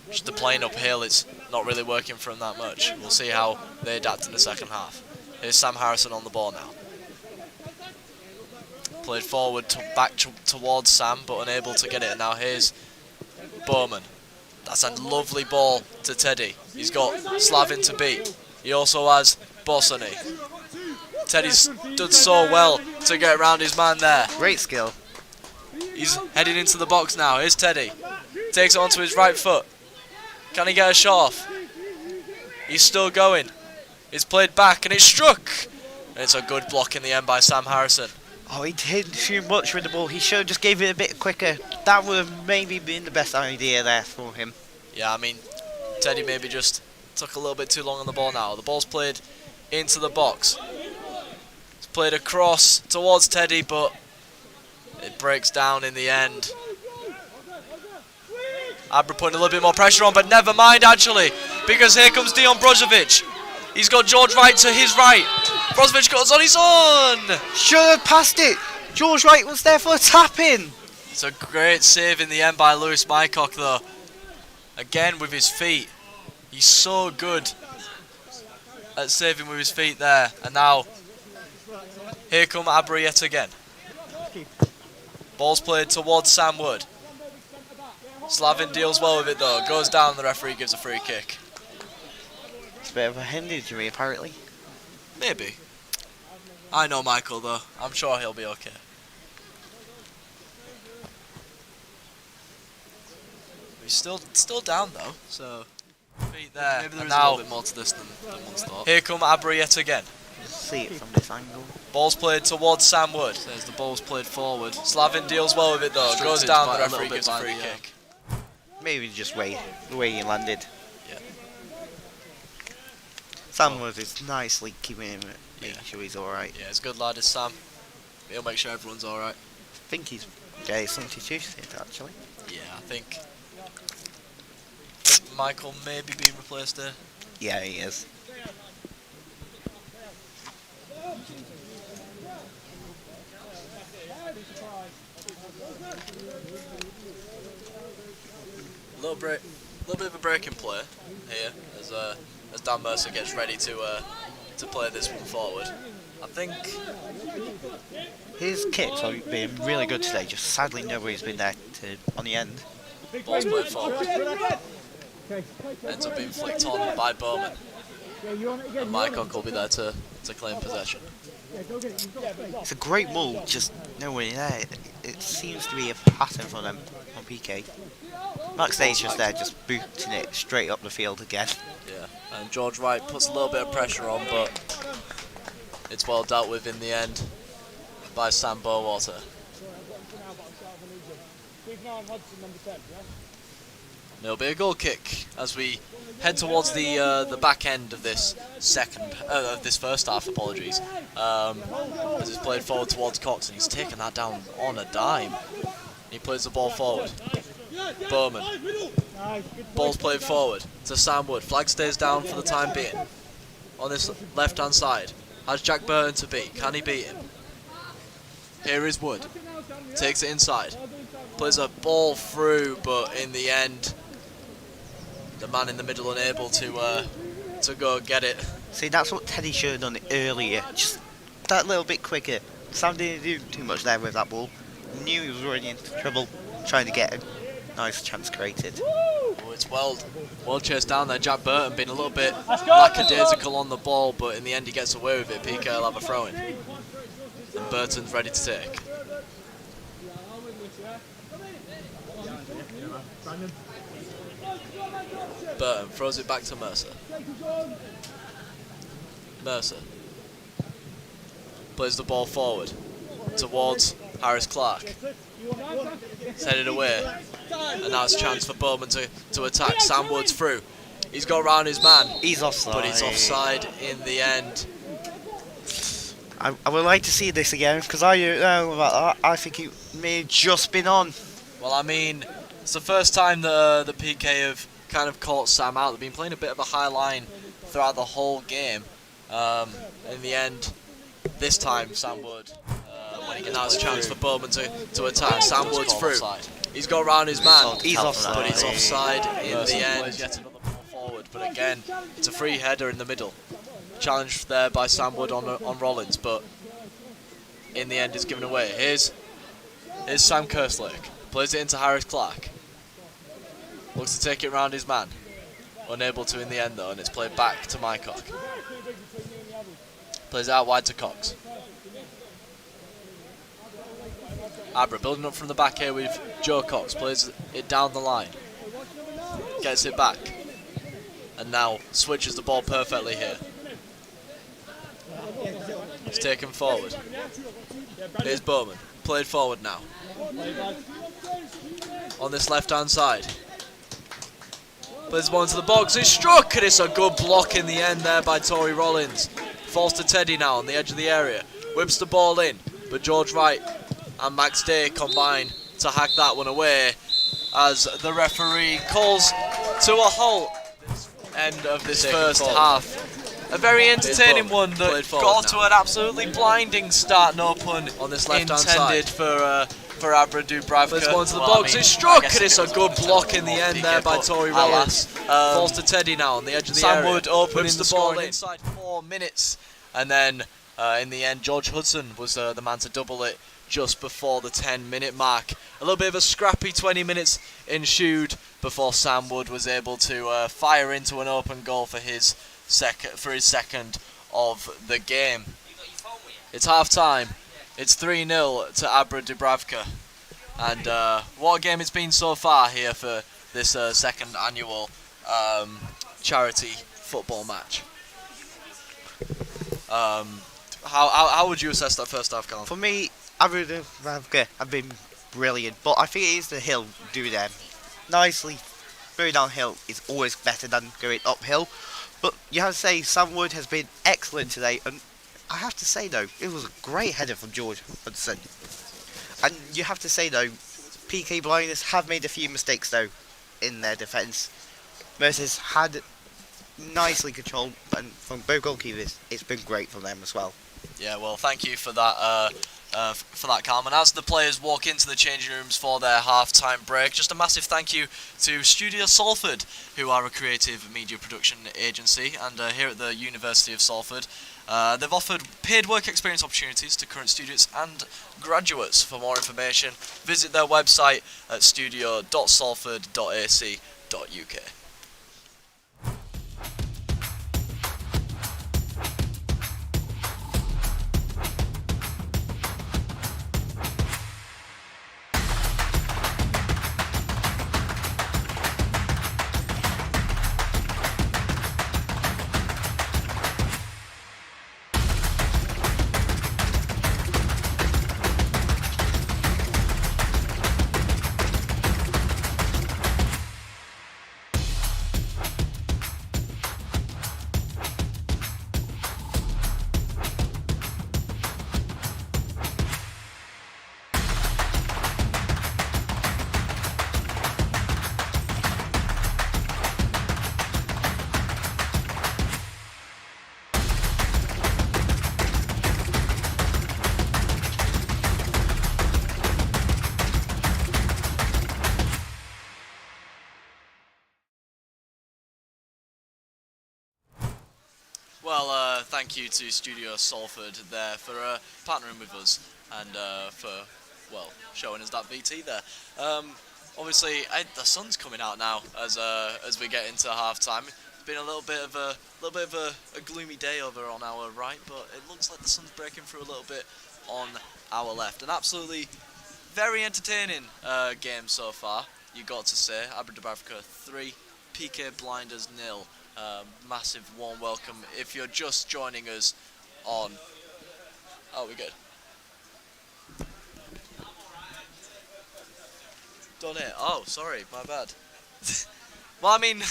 just the playing uphill, it's not really working for him that much. We'll see how they adapt in the second half. Here's Sam Harrison on the ball now. Played forward back towards Sam, but unable to get it. And now here's Bowman. That's a lovely ball to Teddy. He's got Slavin to beat. He also has Bosony. Teddy's done so well to get around his man there. Great skill. He's heading into the box now. Here's Teddy. Takes it onto his right foot. Can he get a shot off? He's still going. It's played back and it's struck. And it's a good block in the end by Sam Harrison. Oh, he did too much with the ball. He should have just gave it a bit quicker. That would have maybe been the best idea there for him. Yeah, I mean, Teddy maybe just took a little bit too long on the ball now. The ball's played into the box. It's played across towards Teddy, but it breaks down in the end. Abra putting a little bit more pressure on, but never mind actually, because here comes Dion Brozovic. He's got George Wright to his right. Brozovic goes on his own. Should have passed it. George Wright was there for a tap-in. It's a great save in the end by Lewis Mycock though. Again with his feet. He's so good at saving with his feet there. And now, here come Abra yet again. Ball's played towards Sam Wood. Slavin deals well with it though. Goes down, the referee gives a free kick. It's a bit of a hand injury apparently. Maybe. I know Michael though. I'm sure he'll be okay. He's still down though, so feet there. Maybe there's a little bit more to this than one's thought. Here come Abra yet again. Let's see it from this angle. Ball's played towards Sam Wood. Says the ball's played forward. Slavin deals well with it though. Goes down, the referee gives a free kick. Maybe just the way he landed. Yeah. Sam Wood is nicely keeping him, making sure he's alright. Yeah, he's a good lad, is Sam. He'll make sure everyone's alright. I think he's something to sit actually. Yeah, I think Michael may be being replaced there. Yeah, he is. A little bit of a breaking play here as Dan Mercer gets ready to play this one forward. I think his kicks have been really good today. Just sadly, nobody's been there on the end. Ball's played forward. Ends up being flicked on by Bowman. And Mycock will be there to claim possession. It's a great move, just nowhere there. It seems to be a pattern for them on PK. Max Day's just there, just booting it straight up the field again. Yeah, and George Wright puts a little bit of pressure on, but it's well dealt with in the end by Sam Bowater. It'll be a goal kick as we head towards the back end of this first half. Apologies. As it's played forward towards Cox, and he's taken that down on a dime. He plays the ball forward. Bowman. Ball's played forward to Sam Wood. Flag stays down for the time being. on this left-hand side. Has Jack Burton to beat. Can he beat him? Here is Wood. Takes it inside. Plays a ball through, but in the end, the man in the middle unable to go get it. See, that's what Teddy should have done earlier. Just that little bit quicker. Sam didn't do too much there with that ball. Knew he was running into trouble, trying to get a nice chance created. Oh, it's well chased down there. Jack Burton being a little bit lackadaisical on the ball, but in the end he gets away with it. Pique will have a throw in. And Burton's ready to take. Burton throws it back to Mercer. Mercer plays the ball forward towards Harris Clark. It's headed away, and now it's a chance for Bowman to attack. Sam Wood's through. He's got round his man. He's offside. But he's offside in the end. I would like to see this again, because I don't know about that. I think it may have just been on. Well, I mean, it's the first time that the Pique have kind of caught Sam out. They've been playing a bit of a high line throughout the whole game. In the end, this time Sam Wood, and now it's a chance for Bowman to attack. Sam Wood's through. He's got round his man. He's offside. But he's offside in the end. Yet another ball forward, but again, it's a free header in the middle. Challenged there by Sam Wood on Rollins, but in the end, it's given away. Here's Sam Kerslake. Plays it into Harris Clark. Looks to take it round his man. Unable to in the end though, and it's played back to Mycock. Plays it out wide to Cox. Abra building up from the back here with Joe Cox. Plays it down the line. Gets it back. And now switches the ball perfectly here. It's taken forward. Here's Bowman. Played forward now. On this left-hand side. Plays the ball into the box. It's struck, and it's a good block in the end there by Tory Rollins. Falls to Teddy now on the edge of the area. Whips the ball in, but George Wright and Max Day combine to hack that one away as the referee calls to a halt end of this first half. A very entertaining one that got to an absolutely blinding start, no pun on this left-hand intended side for Abra Dubravka. There's one to the box, it's struck, and it's a good block in the end there by Tory Rollins. Falls to Teddy now on the edge of the area. Sam Wood opening the ball inside 4 minutes, and then in the end George Hudson was the man to double it just before the 10-minute mark. A little bit of a scrappy 20 minutes ensued before Sam Wood was able to fire into an open goal for his second of the game. It's half time. It's 3-0 to Abra Dubravka, and what a game it's been so far here for this second annual charity football match. How would you assess that first half, Colin? For me, Abra Dubravka have been brilliant, but I think it is the hill do them nicely. Going downhill is always better than going uphill, but you have to say Sam Wood has been excellent today, and I have to say though, it was a great header from George Hudson. And you have to say though, Pique Blinders have made a few mistakes though in their defence. Mercer's had nicely controlled, and from both goalkeepers, it's been great from them as well. Yeah, well, thank you for that, Calum. And as the players walk into the changing rooms for their half-time break, just a massive thank you to Studio Salford, who are a creative media production agency, and here at the University of Salford, they've offered paid work experience opportunities to current students and graduates. For more information, visit their website at studio.salford.ac.uk. thank you to Studio Salford there for partnering with us and for, well, showing us that VT there. Obviously, the sun's coming out now as we get into half time. It's been a little bit of a gloomy day over on our right, but it looks like the sun's breaking through a little bit on our left. An absolutely very entertaining game so far. You got to say, Abra Dubravka 3, Pique Blinders 0. Massive warm welcome if you're just joining us on. Oh, we're good. Done it. Oh, sorry, my bad. Well, I mean,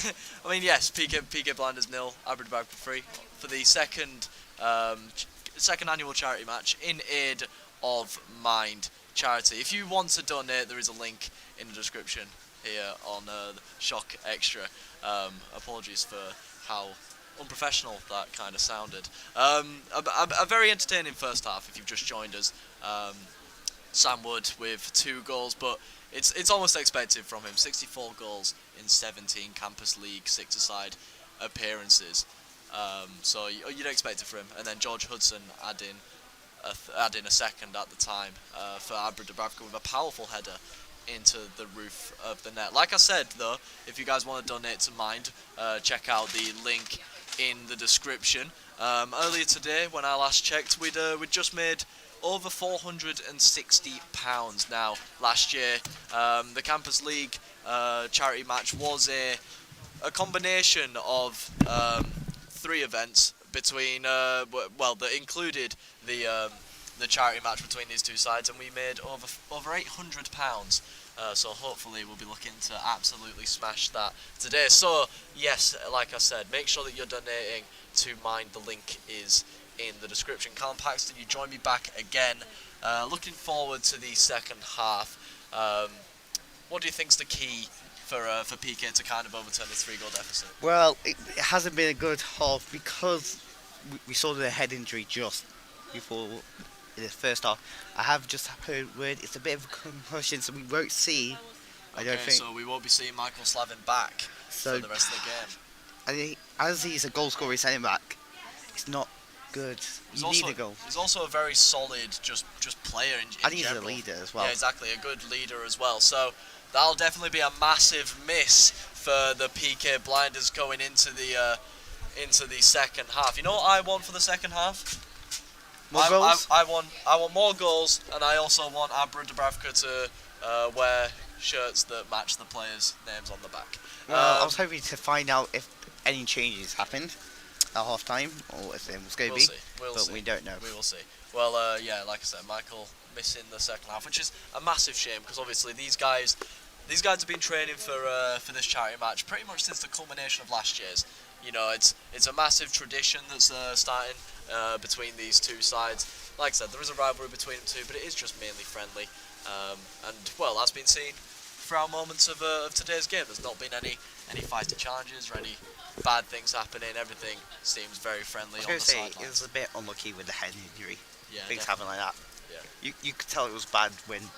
yes, Pique Blinders 0, Abra Dubravka 3 for the second annual charity match in aid of Mind Charity. If you want to donate, there is a link in the description here on Shock Extra. Apologies for how unprofessional that kind of sounded. A very entertaining first half if you've just joined us. Sam Wood with 2 goals, but it's almost expected from him. 64 goals in 17 Campus League 6-a-side appearances. So you'd expect it from him. And then George Hudson adding a second at the time for Abra Dubravka with a powerful header into the roof of the net. Like I said, though, if you guys want to donate to Mind, check out the link in the description. Earlier today, when I last checked, we'd just made over £460. Now, last year, the Campus League charity match was a combination of 3 events between, that included the charity match between these 2 sides, and we made over £800. So hopefully we'll be looking to absolutely smash that today. So yes, like I said, make sure that you're donating to Mind. The link is in the description. Callum Paxton, you join me back again. Looking forward to the second half. What do you think's the key for Pique to kind of overturn this 3-goal deficit? Well, it hasn't been a good half because we saw the head injury just before in the first half. I have just heard word it's a bit of a concussion, so we won't see. I don't think. So we won't be seeing Michael Slavin back for the rest of the game. And as he's a goal scorer centre back, it's not good. You need a goal. He's also a very solid just player in and he's general. A leader as well. Yeah, exactly, a good leader as well. So that'll definitely be a massive miss for the Pique Blinders going into the second half. You know what I want for the second half? More goals? I want more goals, and I also want Abra Dubravka to wear shirts that match the players' names on the back. Well, I was hoping to find out if any changes happened at half time, or if there was going to be. We'll but see. We don't know. We will see. Well, yeah, like I said, Michael missing the second half, which is a massive shame because obviously these guys have been training for this charity match pretty much since the culmination of last year's. You know, it's a massive tradition that's starting between these 2 sides. Like I said, there is a rivalry between them 2, but it is just mainly friendly. And well, that's been seen throughout moments of today's game. There's not been any feisty challenges or any bad things happening. Everything seems very friendly on the sidelines. It was a bit unlucky with the head injury. Yeah, things happen like that. Yeah. You could tell it was bad when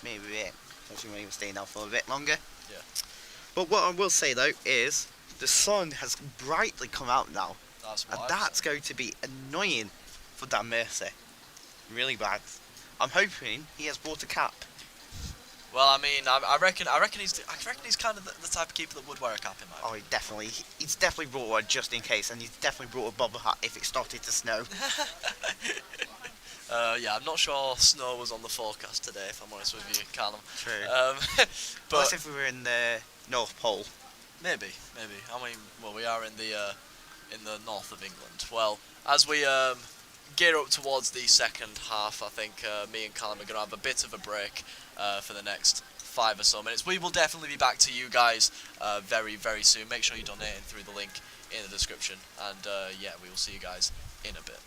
especially when he was staying out for a bit longer. Yeah. But what I will say though is the sun has brightly come out now. That's going to be annoying for Dan Mercer. Really bad. I'm hoping he has brought a cap. Well, I mean, I reckon he's kind of the type of keeper that would wear a cap in my opinion. He's definitely brought one just in case, and he's definitely brought a bobber hat if it started to snow. Yeah, I'm not sure snow was on the forecast today, if I'm honest with you, Callum. True. But if we were in the North Pole. Maybe. I mean, well, we are in the north of England. Well, as we gear up towards the second half, I think me and Callum are going to have a bit of a break for the next 5 or so minutes. We will definitely be back to you guys very, very soon. Make sure you donate through the link in the description. And yeah, we will see you guys in a bit.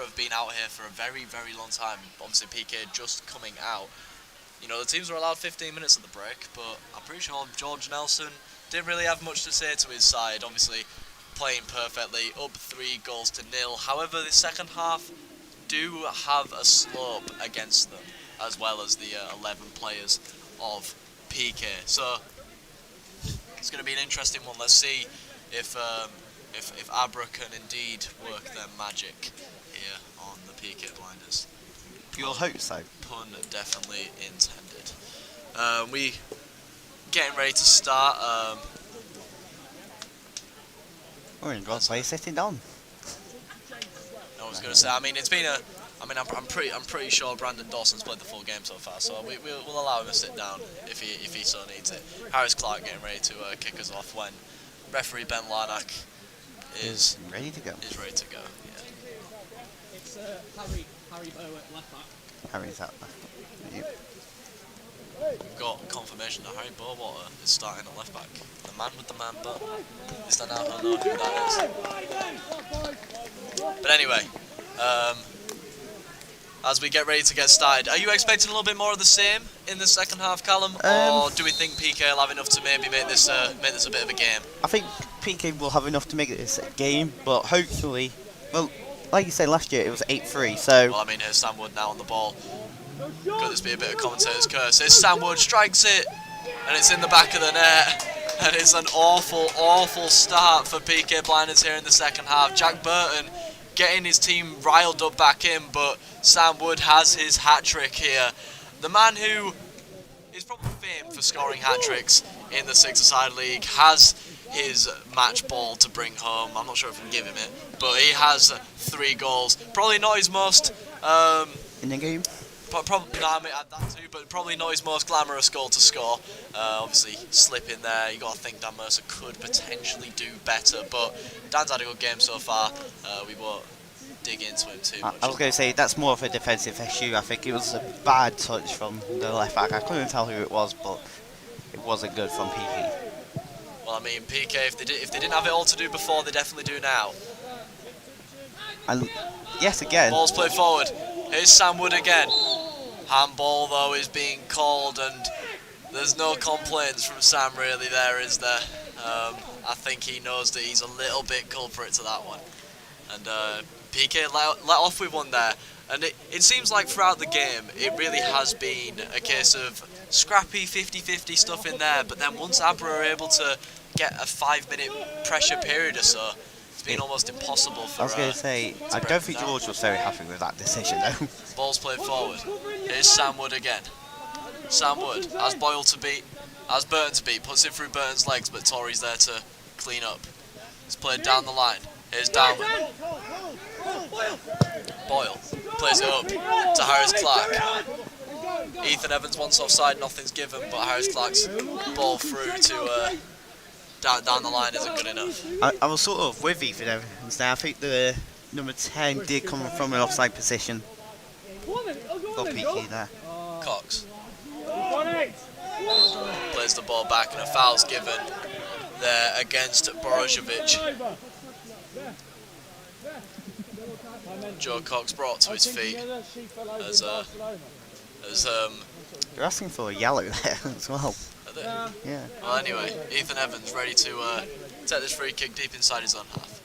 have been out here for a very, very long time. Obviously, Pique just coming out. You know, the teams were allowed 15 minutes at the break, but I'm pretty sure George Nelson didn't really have much to say to his side. Obviously, playing perfectly, up 3-0. However, the second half do have a slope against them, as well as the 11 players of Pique. So it's going to be an interesting one. Let's see if Abra can indeed work their magic here on the Pique Blinders. You'll hope so. Pun definitely intended. We getting ready to start. We're in God's way sitting down. I was going to say. I mean, it's been a. I mean, I'm pretty sure Brandon Dawson's played the full game so far, so we'll allow him to sit down if he so needs it. Harris Clark getting ready to kick us off when referee Ben Larnack is ready to go. Yeah. It's Harry Bow at left back. Harry's out there. Yep. Got confirmation that Harry Bowater is starting at left back. The man with the man bun. Is that now? I don't know who that is. But anyway, as we get ready to get started, are you expecting a little bit more of the same in the second half, Callum, or do we think Pique will have enough to maybe make this a bit of a game? I think Pique will have enough to make this a game, but hopefully, well, like you said last year, it was 8-3, so... Well, I mean, here's Sam Wood now on the ball. Could this be a bit of commentator's curse? Here's Sam Wood, strikes it, and it's in the back of the net. And it's an awful, awful start for Pique Blinders here in the second half. Jack Burton getting his team riled up back in, but Sam Wood has his hat-trick here. The man who is probably famed for scoring hat-tricks in the six-a-side league has his match ball to bring home. I'm not sure if we can give him it, but he has 3 goals. Probably not his most... in the game? Probably, no, I mean, that too, but probably not his most glamorous goal to score. Obviously, slip in there. You got to think Dan Mercer could potentially do better, but Dan's had a good game so far. We won't dig into him too much. I was going to say that's more of a defensive issue. I think it was a bad touch from the left back. I couldn't tell who it was, but it wasn't good from Pique. Well, I mean, Pique, if they didn't have it all to do before, they definitely do now. And yes, again. Ball's played forward. Here's Sam Wood again. Handball, though, is being called, and there's no complaints from Sam really there, is there? I think he knows that he's a little bit culprit to that one. And Pique let off with one there. And it seems like throughout the game, it really has been a case of scrappy 50-50 stuff in there, but then once Abra are able to get a 5-minute pressure period or so, it's been almost impossible for... I was going to say, I don't think George was very happy with that decision though. Ball's played forward. Here's Sam Wood again. Sam Wood has Boyle to beat, has Burton to beat, puts it through Burton's legs, but Tory's there to clean up. It's played down the line. Here's Downman. Boyle plays it up to Harris Clark. Ethan Evans wants offside, nothing's given, but Harris Clark's ball through to down the line isn't good enough. I was sort of with Ethan Evans now. I think the number 10 did come from an offside position. For Pique there. Cox plays the ball back and a foul's given there against Borozovic. Joe Cox brought to his feet as They're asking for a yellow there as well. are they? Yeah. Well, anyway, Ethan Evans ready to take this free kick deep inside his own half.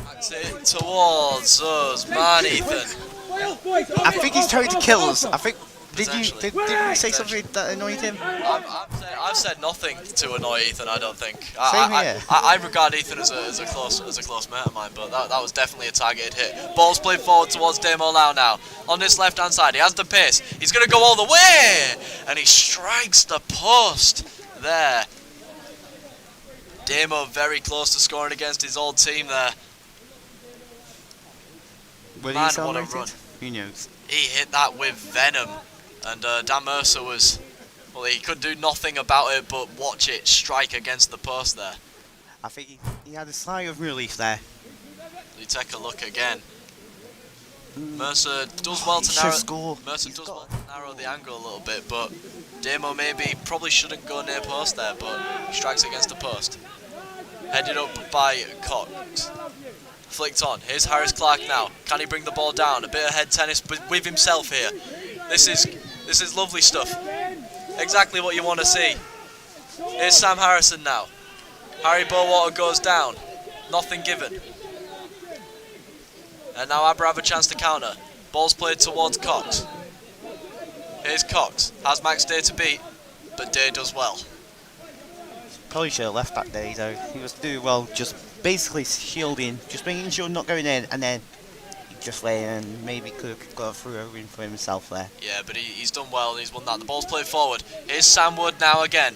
Backs it towards us, man, Ethan. I think he's trying to kill us. I think. Did you Potentially. say something that annoyed him? I've said nothing to annoy Ethan. I don't think. Same here. I regard Ethan as a close mate of mine, but that was definitely a targeted hit. Ball's played forward towards Damo Lau now on this left hand side. He has the pace. He's going to go all the way, and he strikes the post there. Damo very close to scoring against his old team there. Will Man, he celebrate what a run. it? Who knows? He hit that with venom, and Dan Mercer was, well, he could do nothing about it but watch it strike against the post there. I think he had a sigh of relief there. You take a look again. Mercer does well to narrow the angle a little bit, but Damo maybe probably shouldn't go near post there, but strikes against the post. Headed up by Cox. Flicked on. Here's Harris Clark now. Can he bring the ball down? A bit of head tennis with himself here. This is lovely stuff. Exactly what you want to see. Here's Sam Harrison now. Harry Bowater goes down. Nothing given. And now Abra have a chance to counter. Ball's played towards Cox. Here's Cox. Has Max Day to beat, but Day does well. Probably should have left that day though. He was doing well, just basically shielding, just making sure not going in, and then just laying and maybe could have got through a win for himself there. Yeah, but he's done well and he's won that. The ball's played forward. Here's Sam Wood now again.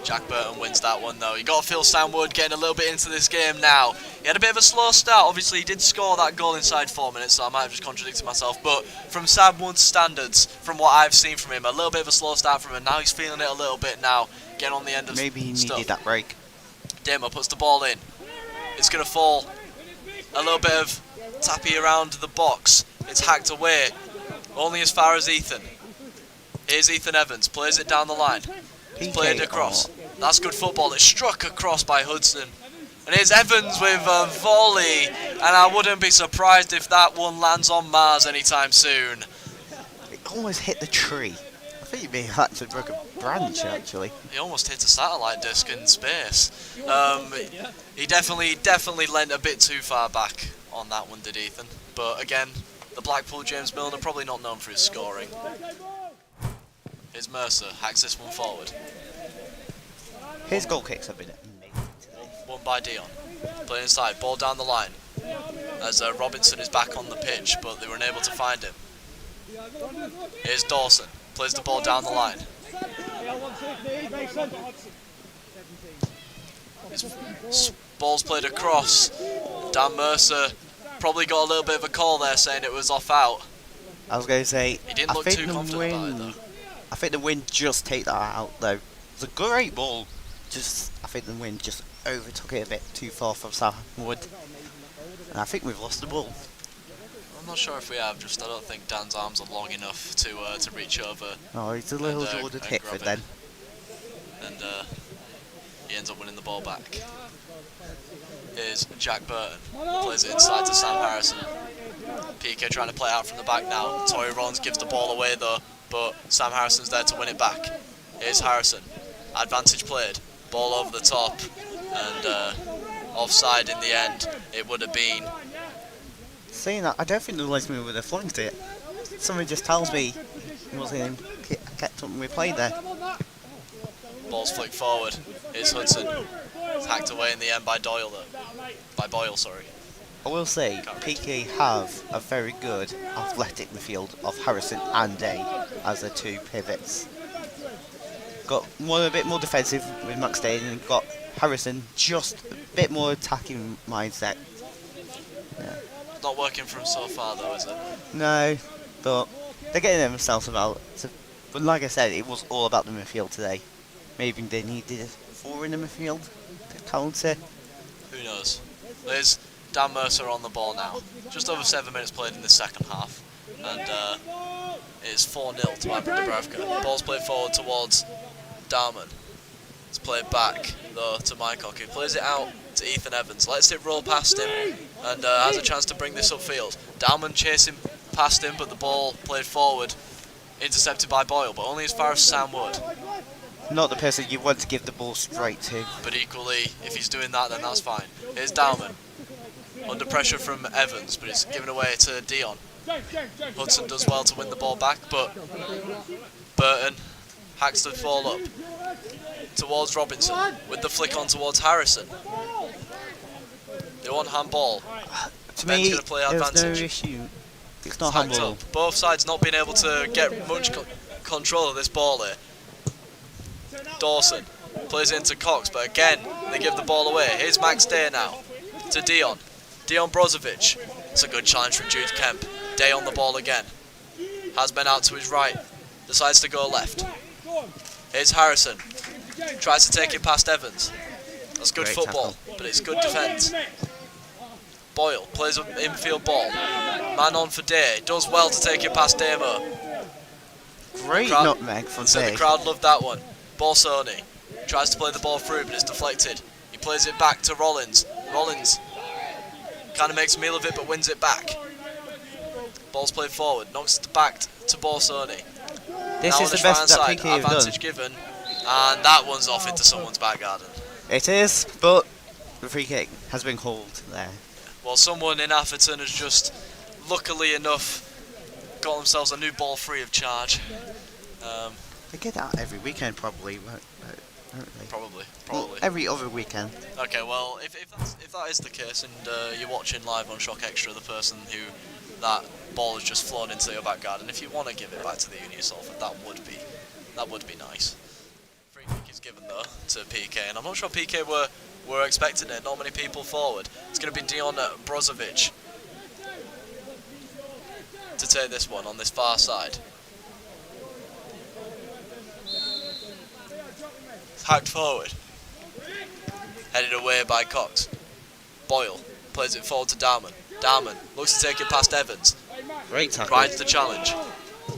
Jack Burton wins that one though. You got to feel Sam Wood getting a little bit into this game now. He had a bit of a slow start. Obviously he did score that goal inside 4 minutes, so I might have just contradicted myself. But from Sam Wood's standards, from what I've seen from him, a little bit of a slow start from him. Now he's feeling it a little bit now. Getting on the end of maybe he stuff. needed that break. Demo puts the ball in. It's going to fall. A little bit of tappy around the box. It's hacked away. Only as far as Ethan. Here's Ethan Evans. Plays it down the line. It's played across. That's good football. It's struck across by Hudson. And here's Evans with a volley. And I wouldn't be surprised if that one lands on Mars anytime soon. It almost hit the tree. I think he may have actually broke a branch actually. He almost hit a satellite disc in space. He definitely leant a bit too far back on that one, did Ethan. But again, the Blackpool James Milner probably not known for his scoring. Here's Mercer, hacks this one forward. His goal kicks have been amazing today. Won by Dion. Playing inside, ball down the line. As Robinson is back on the pitch, but they were unable to find him. Here's Dawson, plays the ball down the line. Ball's played across. Dan Mercer probably got a little bit of a call there saying it was off out. I was going to say, He didn't look too confident about it though. I think the wind just take that out though. It's a great ball. I think the wind just overtook it a bit too far from Salford. And I think we've lost the ball. I'm not sure if we have, I don't think Dan's arms are long enough to reach over. Oh, it's a little and Jordan grab Pickford it. then. And he ends up winning the ball back. Here's Jack Burton. Plays it inside to Sam Harrison. Pique trying to play out from the back now. Tory Rollins gives the ball away though, but Sam Harrison's there to win it back. Here's Harrison. Advantage played. Ball over the top. And offside in the end. It would have been. Saying that, I don't think the linesman would have flanked it. Something just tells me he wasn't kept up when we played there. Ball's flicked forward. Here's Hudson. It's hacked away in the end by Doyle though. By Boyle, sorry. I will say, Pique have a very good athletic midfield of Harrison and Day as the two pivots. Got one a bit more defensive with Max Day and got Harrison just a bit more attacking mindset. Yeah. Not working for him so far though, is it? No, but they're getting themselves about. So, but like I said, it was all about the midfield today. Maybe they needed a 4 in the midfield to counter. Who knows? There's Dan Mercer on the ball now. Just over 7 minutes played in the second half. And it's 4-0 to Abra Dubravka. Ball's played forward towards Darman. It's played back though to Mycock, who plays it out to Ethan Evans. Lets it roll past him and has a chance to bring this upfield. Darman chasing past him, but the ball played forward. Intercepted by Boyle, but only as far as Sam Wood. Not the person you want to give the ball straight to. But equally, if he's doing that, then that's fine. Here's Dalman. Under pressure from Evans, but it's given away to Dion. Hudson does well to win the ball back, but Burton hacks the ball up towards Robinson with the flick on towards Harrison. They want handball. To Ben's me, going to play there's advantage. no issue. It's not Hacked handball. up. Both sides not being able to get much control of this ball here. Dawson plays it into Cox, but again they give the ball away. Here's Max Day now to Dion. Dion Brozovic. It's a good challenge from Jude Kemp. Day on the ball again. Has been out to his right. Decides to go left. Here's Harrison. Tries to take it past Evans. That's good Great football, but it's good defence. Boyle plays an infield ball. Man on for Day. Does well to take it past Damo. Great nutmeg from So Day. the crowd loved that one. Borsoni tries to play the ball through, but it's deflected. He plays it back to Rollins. Rollins Kind of makes a meal of it, but wins it back. Ball's played forward, knocks it back to Borsoni. This Now is on the right best that side, Pique have done. advantage given, and that one's off into someone's back garden. It is, but the free kick has been called there. Well, someone in Atherton has just, luckily enough, got themselves a new ball free of charge. They get that every weekend, probably, won't they? Probably. Well, every other weekend. Okay, well, if that is the case, and you're watching live on Shock Extra, the person who that ball has just flown into your back garden, if you want to give it back to the Uni of Salford, that would be nice. Free kick is given though to Pique, and I'm not sure Pique were expecting it. Not many people forward. It's going to be Dion Brozovic to take this one on this far side. Hacked forward. Headed away by Cox. Boyle plays it forward to Darman. Darman looks to take it past Evans. Great tackle. Rides the challenge.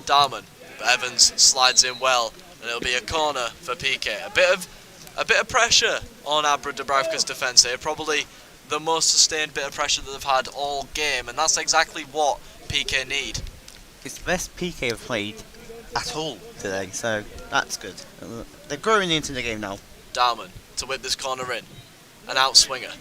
Darman, but Evans slides in well, and it'll be a corner for Pique. A bit of pressure on Abra Dubravka's defence here. Probably the most sustained bit of pressure that they've had all game, and that's exactly what Pique need. It's the best Pique have played at all today, so that's good. They're growing into the game now. Darman to whip this corner in. An outswinger.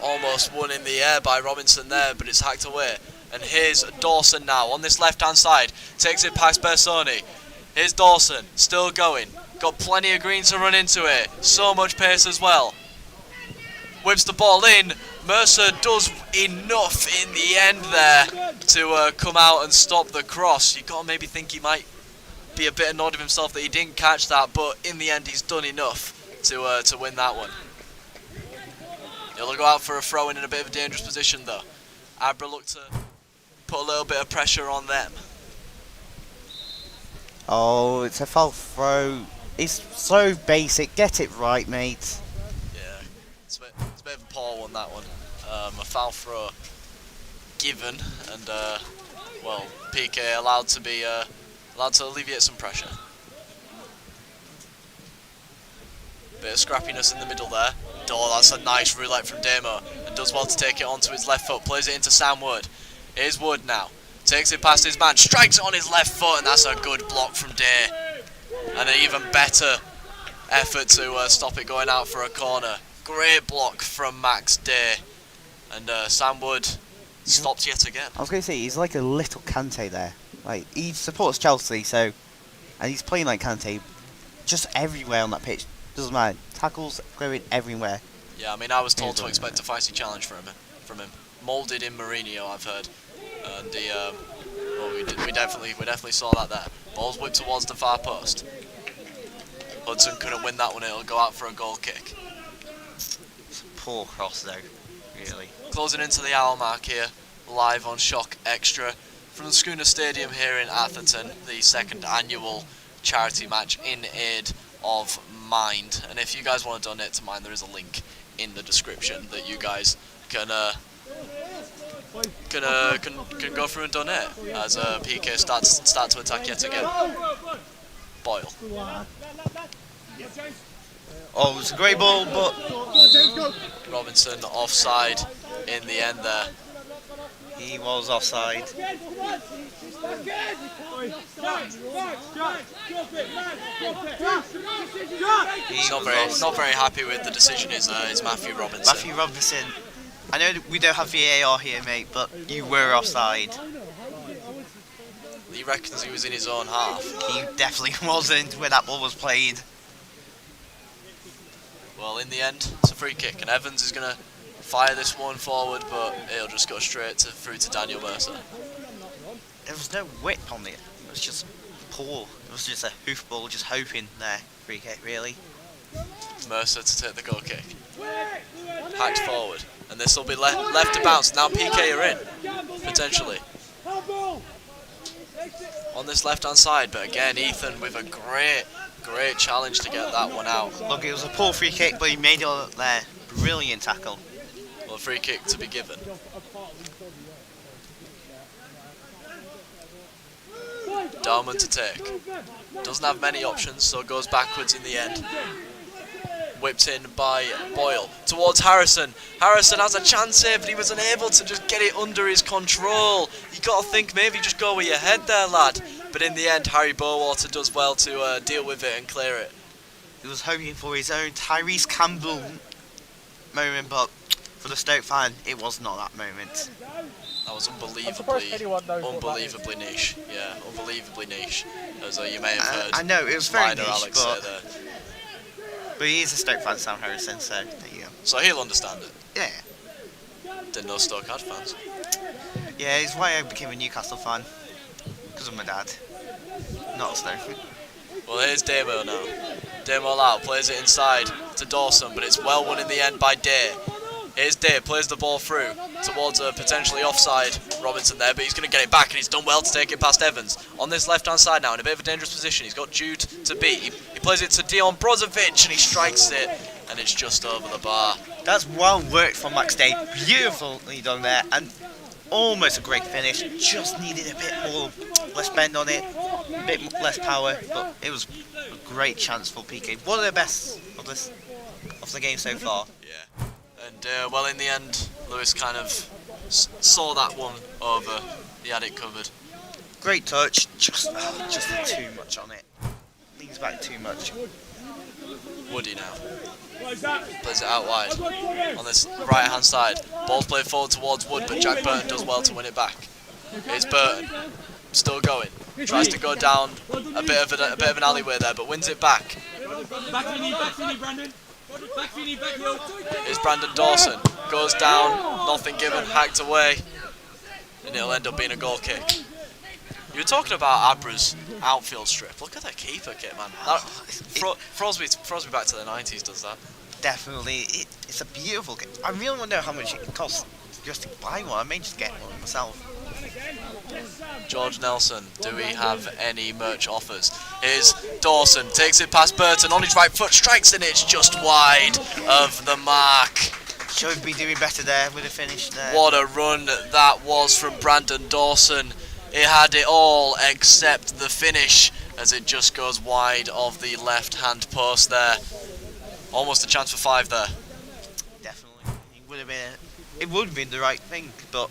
Almost won in the air by Robinson there, but it's hacked away. And here's Dawson now on this left-hand side. Takes it past Bersoni. Here's Dawson, still going. Got plenty of green to run into it. So much pace as well. Whips the ball in. Mercer does enough in the end there to come out and stop the cross. You got to maybe think he might be a bit annoyed with himself that he didn't catch that, but in the end he's done enough to win that one. He'll go out for a throw in a bit of a dangerous position though. Abra look to put a little bit of pressure on them. Oh, it's a foul throw. It's so basic. Get it right, mate. Yeah, it's a bit of a poor one, that one. A foul throw given, and well, Pique allowed to alleviate some pressure. Bit of scrappiness in the middle there. Oh, that's a nice roulette from Demo, and does well to take it onto his left foot. Plays it into Sam Wood. Here's Wood now. Takes it past his man, strikes it on his left foot, and that's a good block from Day. And an even better effort to stop it going out for a corner. Great block from Max Day. And Sam Wood stopped yet again. I was going to say, he's like a little Kante there. Like, he supports Chelsea, so... And he's playing like Kante, just everywhere on that pitch. Doesn't matter. Tackles going everywhere. Yeah, I mean, I was told to expect a feisty challenge from him. Moulded in Mourinho, I've heard. And well, we definitely saw that there. Ball's whipped towards the far post. Hudson couldn't win that one. It'll go out for a goal kick. Poor cross though, really. Closing into the hour mark here, live on Shock Extra from the Skuna Stadium here in Atherton, the second annual charity match in aid of Mind. And if you guys want to donate to Mind, there is a link in the description that you guys can go through and donate as Pique start to attack yet again. Boyle. Oh, it's a great ball, but Robinson offside in the end there. he was offside. He's not very happy with the decision, is Matthew Robinson. Matthew Robinson. I know that we don't have VAR here, mate, but you were offside. He reckons he was in his own half. He definitely wasn't when that ball was played. Well, in the end, it's a free kick, and Evans is going to fire this one forward, but it'll just go straight through to Daniel Mercer. There was no whip on it. It was just poor. It was just a hoof ball, just hoping there. Free kick, really. Mercer to take the goal kick. Hacked forward, and this will be left to bounce. Now Pique are in, potentially. On this left-hand side, but again, Ethan with a great challenge to get that one out. Look, it was a poor free kick, but he made it there. Brilliant tackle. Well, free kick to be given. Darman to take. Doesn't have many options, so goes backwards in the end. whipped in by Boyle towards Harrison. Harrison has a chance here, but he was unable to just get it under his control. You got to think maybe just go with your head there, lad. But in the end, Harry Bowater does well to deal with it and clear it. He was hoping for his own Tyrese Campbell moment, but for the Stoke fan, it was not that moment. That was unbelievably niche. Yeah, unbelievably niche. As you may have heard. I know, it was very Spider niche, Alex but, there. but he is a Stoke fan, Sam Harrison, so there you go. So he'll understand it. Yeah. Didn't know Stoke had fans. Yeah, it's why I became a Newcastle fan. Because of my dad. Not a Stoke. Well, here's Damo now. Damo out, plays it inside to Dawson, but it's well won in the end by Day. Here's Day, plays the ball through towards a potentially offside Robinson there, but he's going to get it back, and he's done well to take it past Evans. On this left-hand side now, in a bit of a dangerous position, he's got Jude to beat. He plays it to Dion Brozovic, and he strikes it, and it's just over the bar. That's well worked from Max Day. Beautifully done there, and almost a great finish. Just needed a bit more, less bend on it, a bit less power, but it was a great chance for Pique. One of the best of the game so far. Yeah. And, well, in the end, Lewis kind of saw that one over. He had it covered. Great touch, just did too much on it. Leans back too much. Woody now. Plays it out wide. On this right-hand side. Ball's played forward towards Wood, but Jack Burton does well to win it back. Here's Burton. Still going. Tries to go down a bit of an alleyway there, but wins it back. Here's Brandon Dawson. Goes down, nothing given, hacked away, and it'll end up being a goal kick. You were talking about Abra's outfield strip. Look at that keeper kit, man. That throws me back to the 90s, does that? Definitely. It's a beautiful kit. I really want to know how much it costs just to buy one. I may just get one myself. George Nelson, do we have any merch offers? Here's Dawson, takes it past Burton on his right foot, strikes and it's just wide of the mark. Should be doing better there with a finish there. What a run that was from Brandon Dawson. It had it all except the finish, as it just goes wide of the left-hand post there. Almost a chance for 5 there. Definitely. It would have been the right thing, but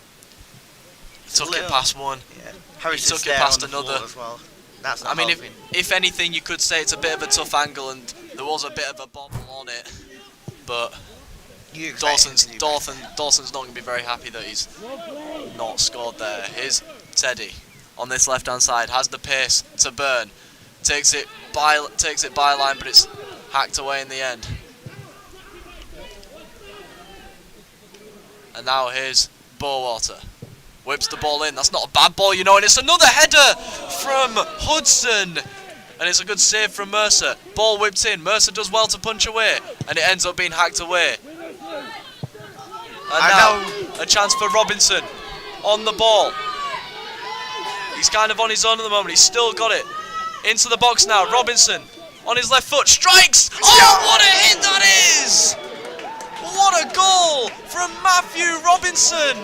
took it past one. Yeah. He took it past another. As well. That's I mean, if anything, you could say it's a bit of a tough angle, and there was a bit of a bobble on it. But Dawson's not going to be very happy that he's not scored there. Here's Teddy on this left-hand side, has the pace to Burn, takes it by line, but it's hacked away in the end. And now here's Bowater. Whips the ball in. That's not a bad ball, you know, and it's another header from Hudson. And it's a good save from Mercer. Ball whipped in. Mercer does well to punch away, and it ends up being hacked away. And now a chance for Robinson on the ball. He's kind of on his own at the moment. He's still got it. Into the box now. Robinson on his left foot. Strikes! Oh, what a hit that is! What a goal from Matthew Robinson!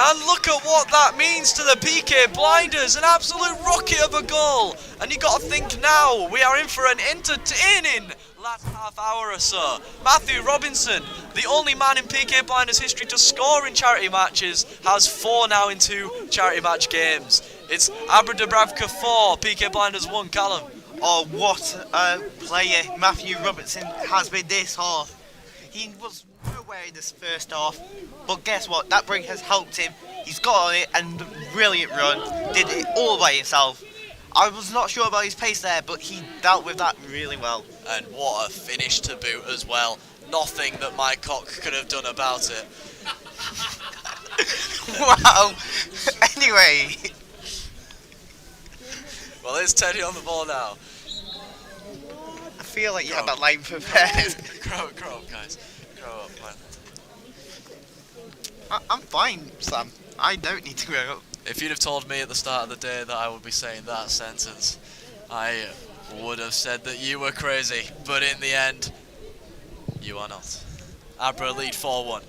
And look at what that means to the Pique Blinders. An absolute rocket of a goal. And you got to think now, we are in for an entertaining last half hour or so. Matthew Robinson, the only man in Pique Blinders history to score in charity matches, has 4 now in 2 charity match games. It's Abra Dubravka 4, Pique Blinders 1, Callum. Oh, what a player Matthew Robinson has been this half. He was nowhere in this first half, but guess what? That break has helped him. He's got on it and brilliant run. Did it all by himself. I was not sure about his pace there, but he dealt with that really well. And what a finish to boot as well. Nothing that my cock could have done about it. Wow. Anyway. Well, it's Teddy on the ball now. I feel like you have that line prepared. Grow up, guys. Grow up, man. I'm fine, Sam. I don't need to grow up. If you'd have told me at the start of the day that I would be saying that sentence, I would have said that you were crazy. But in the end, you are not. Abra lead 4-1.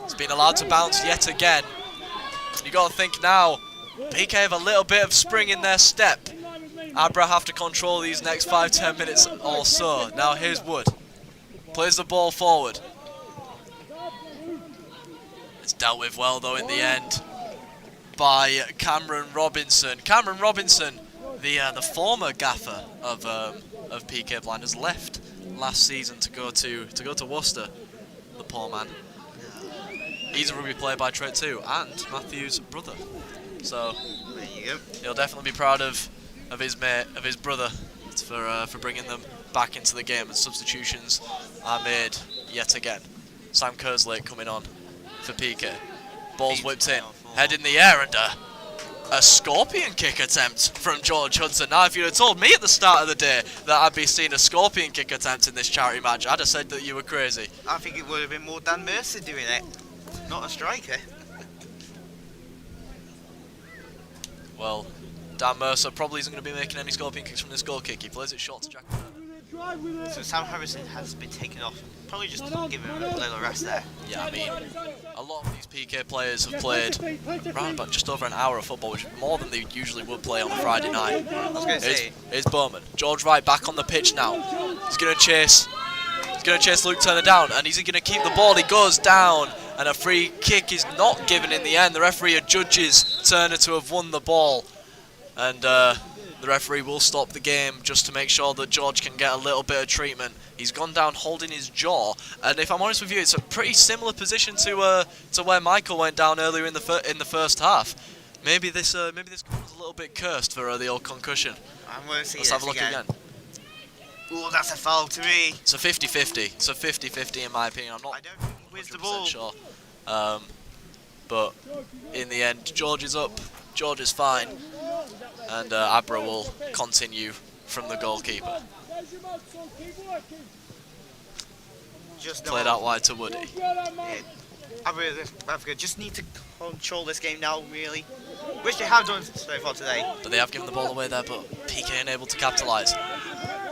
It's been allowed to bounce yet again. You got to think now, Pique have a little bit of spring in their step. Abra have to control these next 5-10 minutes or so. Now here's Wood. Plays the ball forward. It's dealt with well though in the end by Cameron Robinson. Cameron Robinson, the former gaffer of Pique Blinders, left last season to go to Worcester. The poor man. He's a rugby player by trade too, and Matthew's brother. So There you go. he'll definitely be proud of his mate, of his brother, for bringing them back into the game. And substitutions are made yet again. Sam Kerslake coming on for Pique. Ball's whipped in, head in the air, and a scorpion kick attempt from George Hudson. Now, if you'd have told me at the start of the day that I'd be seeing a scorpion kick attempt in this charity match, I'd have said that you were crazy. I think it would have been more Dan Mercer doing it, not a striker. Well, Dan Mercer probably isn't going to be making any scorpion kicks from this goal kick. He plays it short to Jack. So Sam Harrison has been taken off. Probably just give him a little rest there. Yeah, I mean, a lot of these Pique players have played around about just over an hour of football, which is more than they usually would play on a Friday night. I was going to say, Here's Bowman. George Wright back on the pitch now. He's going to chase Luke Turner down, and he's going to keep the ball. He goes down, and a free kick is not given in the end. The referee adjudges Turner to have won the ball, and the referee will stop the game just to make sure that George can get a little bit of treatment. He's gone down holding his jaw, and if I'm honest with you, it's a pretty similar position to where Michael went down earlier in the first half. Maybe this was a little bit cursed for the old concussion. I'm going to see Let's this have a look again. Oh, that's a foul to me. It's a 50-50. It's a 50-50 in my opinion. I'm not I don't think where's the ball? 100% sure. But in the end, George is up. George is fine. And Abra will continue from the goalkeeper. Just Played out wide to Woody. Abra just need to control this game now, really. Which they have done so far today. But they have given the ball away there, but Pique unable to capitalise.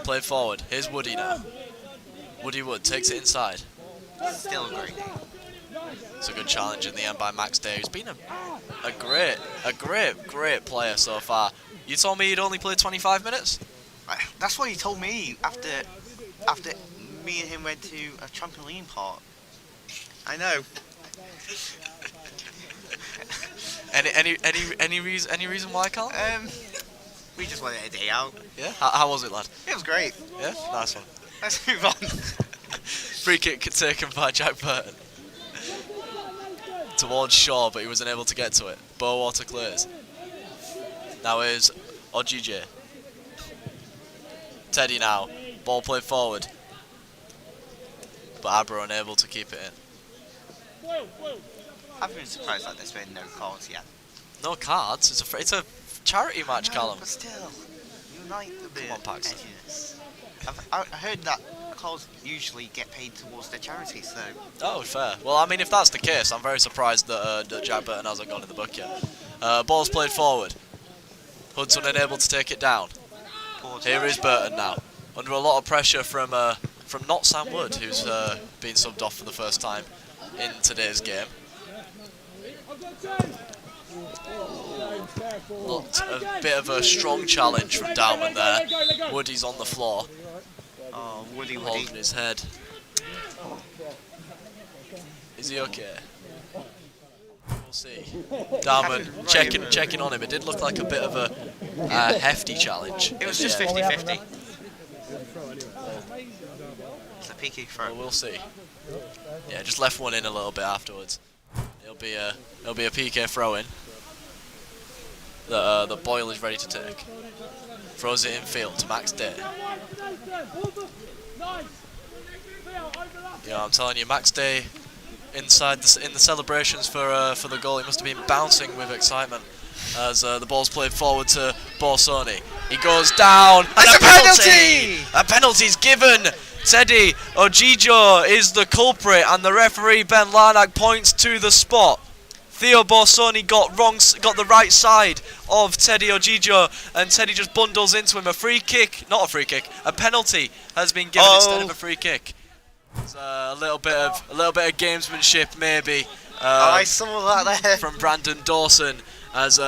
Played forward. Here's Woody now. Woody Wood takes it inside. Still a great game. It's a good challenge in the end by Max Day, who's been a great player so far. You told me he'd only played 25 minutes? That's what he told me after me and him went to a trampoline park. I know. Any reason why, Carl? We just wanted a day out. Yeah. How was it, lad? It was great. Yeah. Nice one. Let's move on. Free kick taken by Jack Burton towards Shaw, but he was unable to get to it. Bowater clears. Now is Ojije. Teddy now. Ball played forward, but Abra unable to keep it in. I've been surprised that there's been no calls yet. No cards. It's a charity match, Callum. But still, unite the Come on, Pax. edginess. I heard that calls usually get paid towards their charity, so... Oh, fair. Well, I mean, if that's the case, I'm very surprised that Jack Burton hasn't gone in the book yet. Ball's played forward. Hudson unable to take it down. Here is Burton now, under a lot of pressure from not Sam Wood, who's been subbed off for the first time in today's game. Looked a bit of a strong challenge from Dowman there. Woody's on the floor, Oh, Woody. holding his head. Is he okay? We'll see. Dowman checking on him. It did look like a bit of a hefty challenge. It was just 50-50. It's a Pique throw. Well, we'll see. Yeah, just left one in a little bit afterwards. It'll be a Pique throw in. The Boyle is ready to take. Throws it in field to Max Day. Yeah, I'm telling you, Max Day inside in the celebrations for the goal, he must have been bouncing with excitement as the ball's played forward to Borsoni. He goes down, and It's a penalty! A penalty's given. Teddy Ojijo is the culprit, and the referee Ben Larnack points to the spot. Theo Borsoni got the right side of Teddy Ojijo, and Teddy just bundles into him. A penalty has been given instead of a free kick. It's a little bit of gamesmanship maybe. I saw that there. From Brandon Dawson as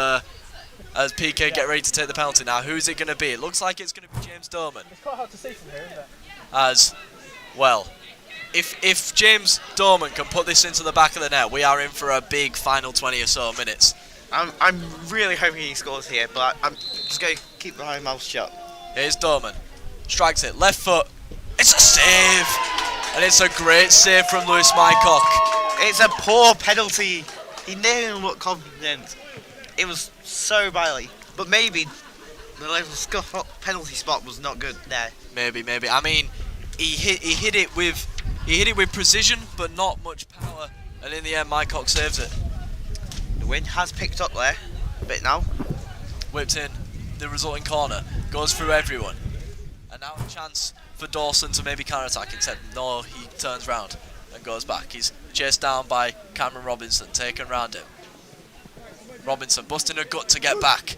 as PK get ready to take the penalty now. Who's it going to be? It looks like it's going to be James Dorman. It's quite hard to see from here, isn't it? As well, if James Dorman can put this into the back of the net, we are in for a big final 20 or so minutes. I'm really hoping he scores here, but I'm just going to keep my mouth shut. Here's Dorman. Strikes it. Left foot. It's a save. And it's a great save from Lewis Mycock. It's a poor penalty. He didn't look confident. It was so badly. But maybe the little scuff up penalty spot was not good there. Maybe. I mean, he hit it with precision, but not much power. And in the end, Mycock saves it. The wind has picked up there a bit now. Whipped in the resulting corner. Goes through everyone. And now a chance for Dawson to maybe counter-attack. Instead, no, he turns round and goes back. He's chased down by Cameron Robinson, taken round him. Robinson busting a gut to get back.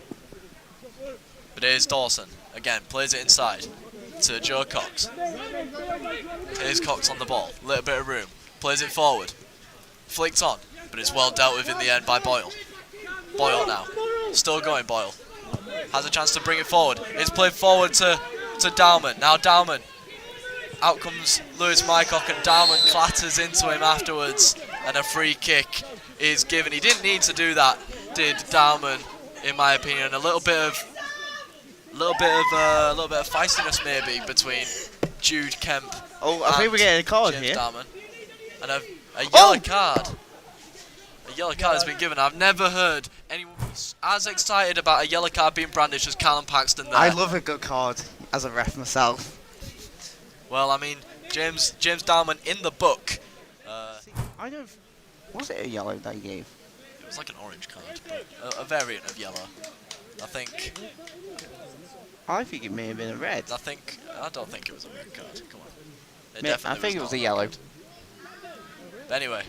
But here's Dawson. Again, plays it inside to Joe Cox. Here's Cox on the ball. Little bit of room. Plays it forward. Flicked on. But it's well dealt with in the end by Boyle. Boyle now. Still going, Boyle. Has a chance to bring it forward. It's played forward to Dowman. Now Dowman. Out comes Lewis Mycock and Dowman clatters into him afterwards. And a free kick is given. He didn't need to do that, did Dowman, in my opinion. A little bit of feistiness maybe between Jude Kemp. Oh, I think we're getting a card James here. Dowman. And a yellow card. A yellow card has been given. I've never heard anyone be as excited about a yellow card being brandished as Callum Paxton there. I love a good card as a ref myself. Well, I mean, James Dowman in the book. I don't. Was it a yellow they gave? It was like an orange card, but a variant of yellow. I think it may have been a red. I don't think it was a red card. Come on. I think it was a yellow. But anyway.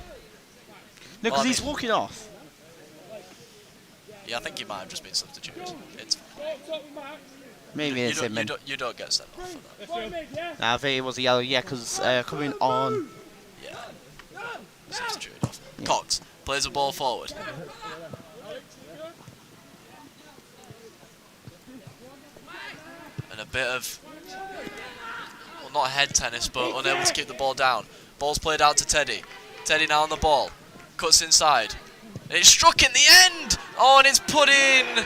No, because Well, I he's mean- walking off. Yeah, I think he might have just been substituted. It's fine. Maybe it's him. You don't get sent off for that. No, I think it was a yellow. Yeah, because coming on. Yeah. Substituted off. Yeah. Cox plays the ball forward. And a bit of, well, not head tennis, but unable to keep the ball down. Ball's played out to Teddy. Teddy now on the ball. Cuts inside. And it's struck in the end! Oh, and it's put in!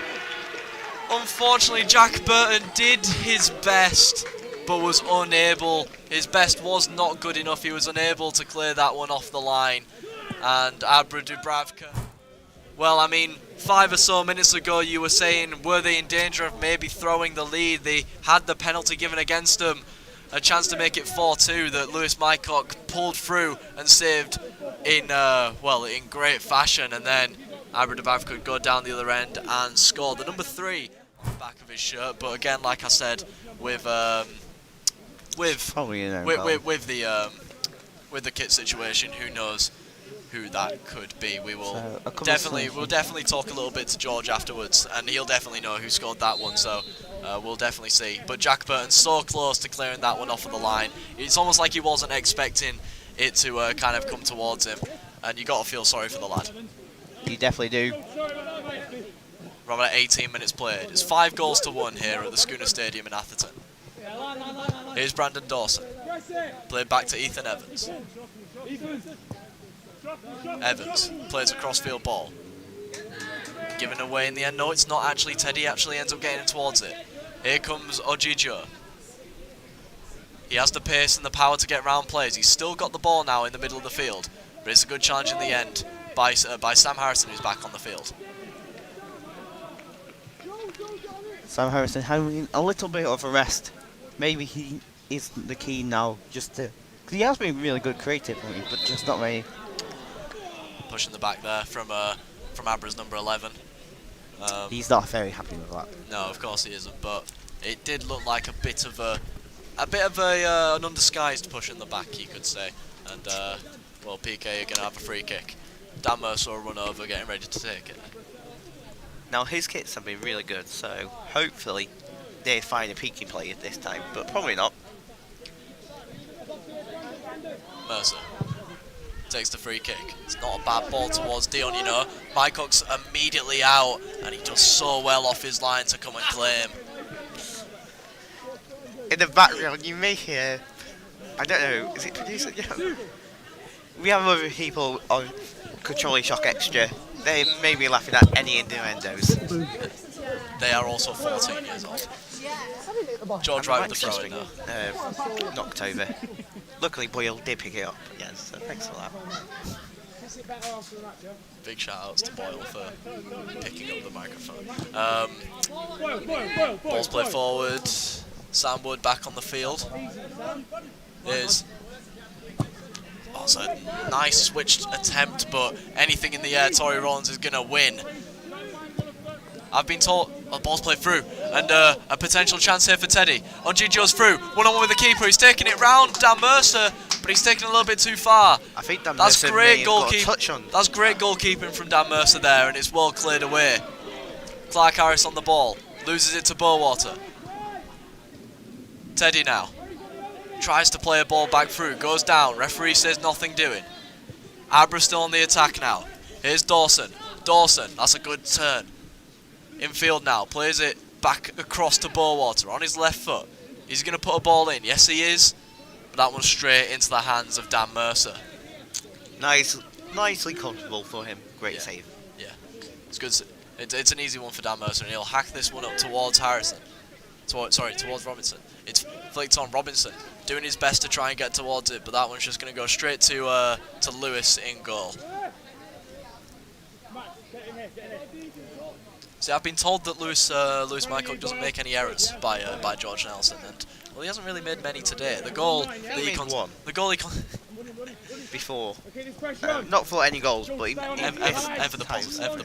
Unfortunately, Jack Burton did his best, but was unable. His best was not good enough. He was unable to clear that one off the line. And Abra Dubravka. Well, I mean, 5 or so minutes ago you were saying, were they in danger of maybe throwing the lead? They had the penalty given against them. A chance to make it 4-2 that Lewis Mycock pulled through and saved in great fashion. And then Abra Dubravka could go down the other end and score the number 3 on the back of his shirt. But again, like I said, with the kit situation, who knows who that could be. We'll definitely talk a little bit to George afterwards, and he'll definitely know who scored that one. So we'll definitely see. But Jack Burton's so close to clearing that one off of the line. It's almost like he wasn't expecting it to kind of come towards him, and you got to feel sorry for the lad. You definitely do. We're at 18 minutes played. It's 5-1 here at the Skuna Stadium in Atherton. Here's Brandon Dawson. Played back to Ethan Evans. Evans plays a crossfield ball. Given away in the end. No, it's not actually. Teddy actually ends up getting towards it. Here comes Ojijo. He has the pace and the power to get round plays. He's still got the ball now in the middle of the field. But it's a good challenge in the end by Sam Harrison, who's back on the field. Sam Harrison having a little bit of a rest. Maybe he is the key now, just to. Because he has been really good creatively, but just not really. Pushing the back there from Abra's number 11. He's not very happy with that. No, of course he isn't. But it did look like a bit of an undisguised push in the back, you could say. And well, Pique are going to have a free kick. Dan Mercer will run over, getting ready to take it. Now his kits have been really good, so hopefully they find a Pique player this time, but probably not. Mercer. takes the free kick. It's not a bad ball towards Dion, you know. Mycock's immediately out, and he does so well off his line to come and claim. In the background, you may hear, I don't know, is it producer? Yeah. We have other people on Controlling Shock Extra. They may be laughing at any innuendos. They are also 14 years old. George Wright with the throw in now. Knocked over. Luckily, Boyle did pick it up. Yes, so thanks for that. Big shout outs to Boyle for picking up the microphone. Balls played forward. Sam Wood back on the field. There's a nice switched attempt, but anything in the air, Tory Rollins is going to win. I've been told a ball's played through, and a potential chance here for Teddy. Onjijio's through, one-on-one with the keeper. He's taking it round Dan Mercer, but he's taking it a little bit too far. I think Dan That's Mercer great may have got a goalkeeping. touch on. That's great goalkeeping from Dan Mercer there, and it's well cleared away. Clark Harris on the ball, loses it to Burwater. Teddy now tries to play a ball back through, goes down. Referee says nothing doing. Abra still on the attack now. Here's Dawson. Dawson, that's a good turn. Infield now, plays it back across to Burwater on his left foot. He's going to put a ball in. Yes, he is. But that one's straight into the hands of Dan Mercer. Nicely comfortable for him. Great save. Yeah, it's good. It's an easy one for Dan Mercer, and he'll hack this one up towards Harrison. Towards Robinson. It's flicked on Robinson, doing his best to try and get towards it, but that one's just going to go straight to Lewis in goal. See, I've been told that Lewis Mycock doesn't make any errors by George Nelson, and well, he hasn't really made many today. The goal before, not for any goals, but ever the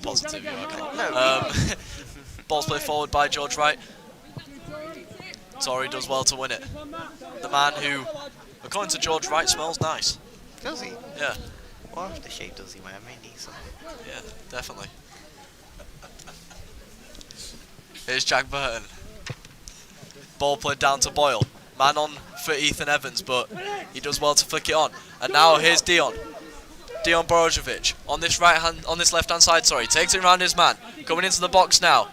positive. Okay. Ball's played forward by George Wright. Tory does well to win it. The man who, according to George Wright, smells nice. Does he? Yeah. What aftershave does he wear? Maybe some. Yeah, definitely. Here's Jack Burton. Ball played down to Boyle. Man on for Ethan Evans, but he does well to flick it on. And now here's Dion. Dion Borojevic on this left hand side, takes it around his man. Coming into the box now.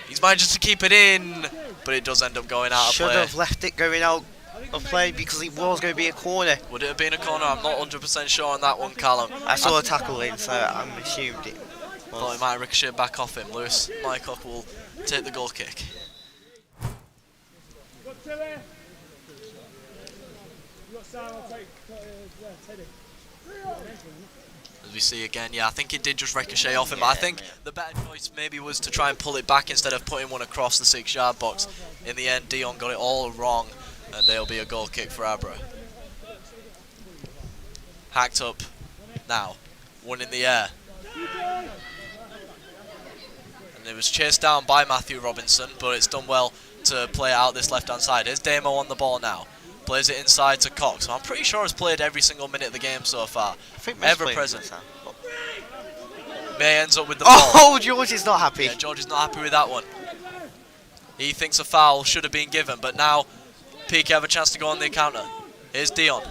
He's managed to keep it in, but it does end up going out of play. Should have left it going out of play because it was going to be a corner. Would it have been a corner? I'm not 100% sure on that one, Callum. I saw a tackle in, so I'm assumed it was. Thought it might ricochet back off him. Lewis Mycock will take the goal kick. As we see again, yeah, I think it did just ricochet off him. Yeah, I think the better choice maybe was to try and pull it back instead of putting one across the 6-yard box. In the end, Dion got it all wrong, and there'll be a goal kick for Abra. Hacked up now, one in the air. And it was chased down by Matthew Robinson, but it's done well to play out this left-hand side. Here's Damo on the ball now. Plays it inside to Cox, who I'm pretty sure has played every single minute of the game so far. I think ever present. May ends up with the ball. Oh, George is not happy. Yeah, George is not happy with that one. He thinks a foul should have been given, but now Pique have a chance to go on the counter. Here's Dion.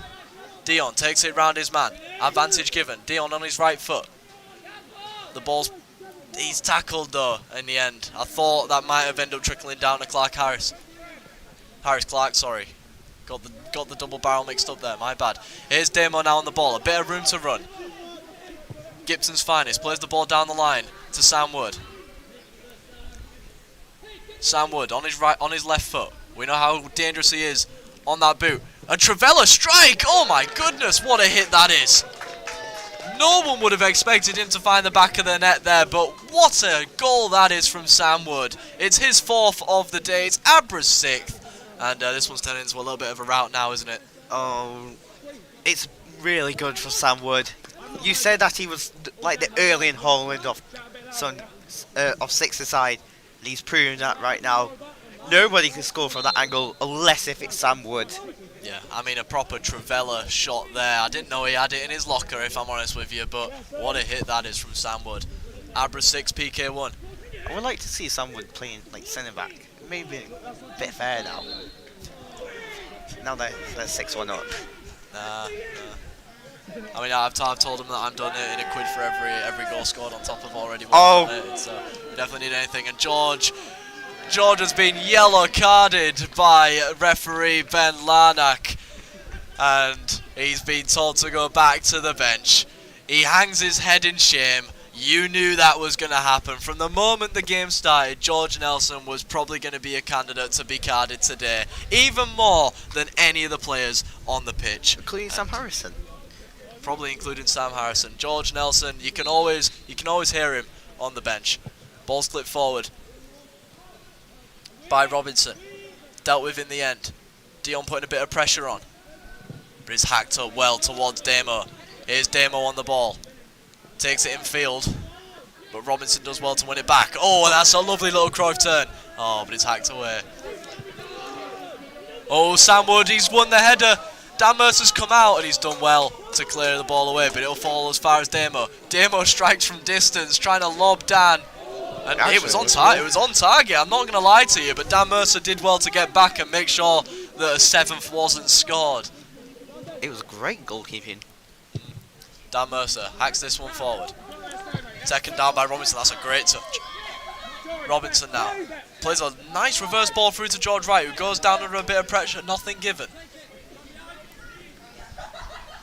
Dion takes it round his man. Advantage given. Dion on his right foot. The ball's... He's tackled though in the end. I thought that might have ended up trickling down to Clark Harris. Clark, sorry. Got the double barrel mixed up there, my bad. Here's Damo now on the ball, a bit of room to run. Gibson's finest, plays the ball down the line to Sam Wood. Sam Wood on his left foot. We know how dangerous he is on that boot. And Travella strike! Oh my goodness, what a hit that is! No one would have expected him to find the back of the net there, but what a goal that is from Sam Wood. It's his 4th of the day, it's Abra's 6th. And this one's turning into a little bit of a rout now, isn't it? Oh, it's really good for Sam Wood. You said that he was like the Erling Haaland of 6-a-side, and he's proving that right now. Nobody can score from that angle unless if it's Sam Wood. Yeah, I mean a proper Travella shot there. I didn't know he had it in his locker, if I'm honest with you, but what a hit that is from Sam Wood. Abra 6, PK 1. I would like to see Sam Wood playing like centre back. Maybe a bit fair now. Now they're 6-1 up. Nah. I mean, I've told him that I'm donating a quid for every goal scored on top of already one Oh. donated, so we definitely need anything. And George has been yellow carded by referee Ben Larnack, and he's been told to go back to the bench. He hangs his head in shame. You knew that was going to happen. From the moment the game started, George Nelson was probably going to be a candidate to be carded today, even more than any of the players on the pitch. Including Sam Harrison. Probably including Sam Harrison. George Nelson, you can always hear him on the bench. Ball split forward by Robinson. Dealt with in the end. Dion putting a bit of pressure on. But it's hacked up well towards Damo. Here's Damo on the ball. Takes it in field. But Robinson does well to win it back. Oh, and that's a lovely little Cruyff turn. Oh, but it's hacked away. Oh, Sam Wood, he's won the header. Dan Mercer's come out and he's done well to clear the ball away, but it'll fall as far as Damo. Damo strikes from distance, trying to lob Dan. And Actually, it was on target. It was on target. I'm not going to lie to you, but Dan Mercer did well to get back and make sure that a seventh wasn't scored. It was great goalkeeping. Dan Mercer hacks this one forward. Taken down by Robinson. That's a great touch. Robinson now plays a nice reverse ball through to George Wright, who goes down under a bit of pressure. Nothing given.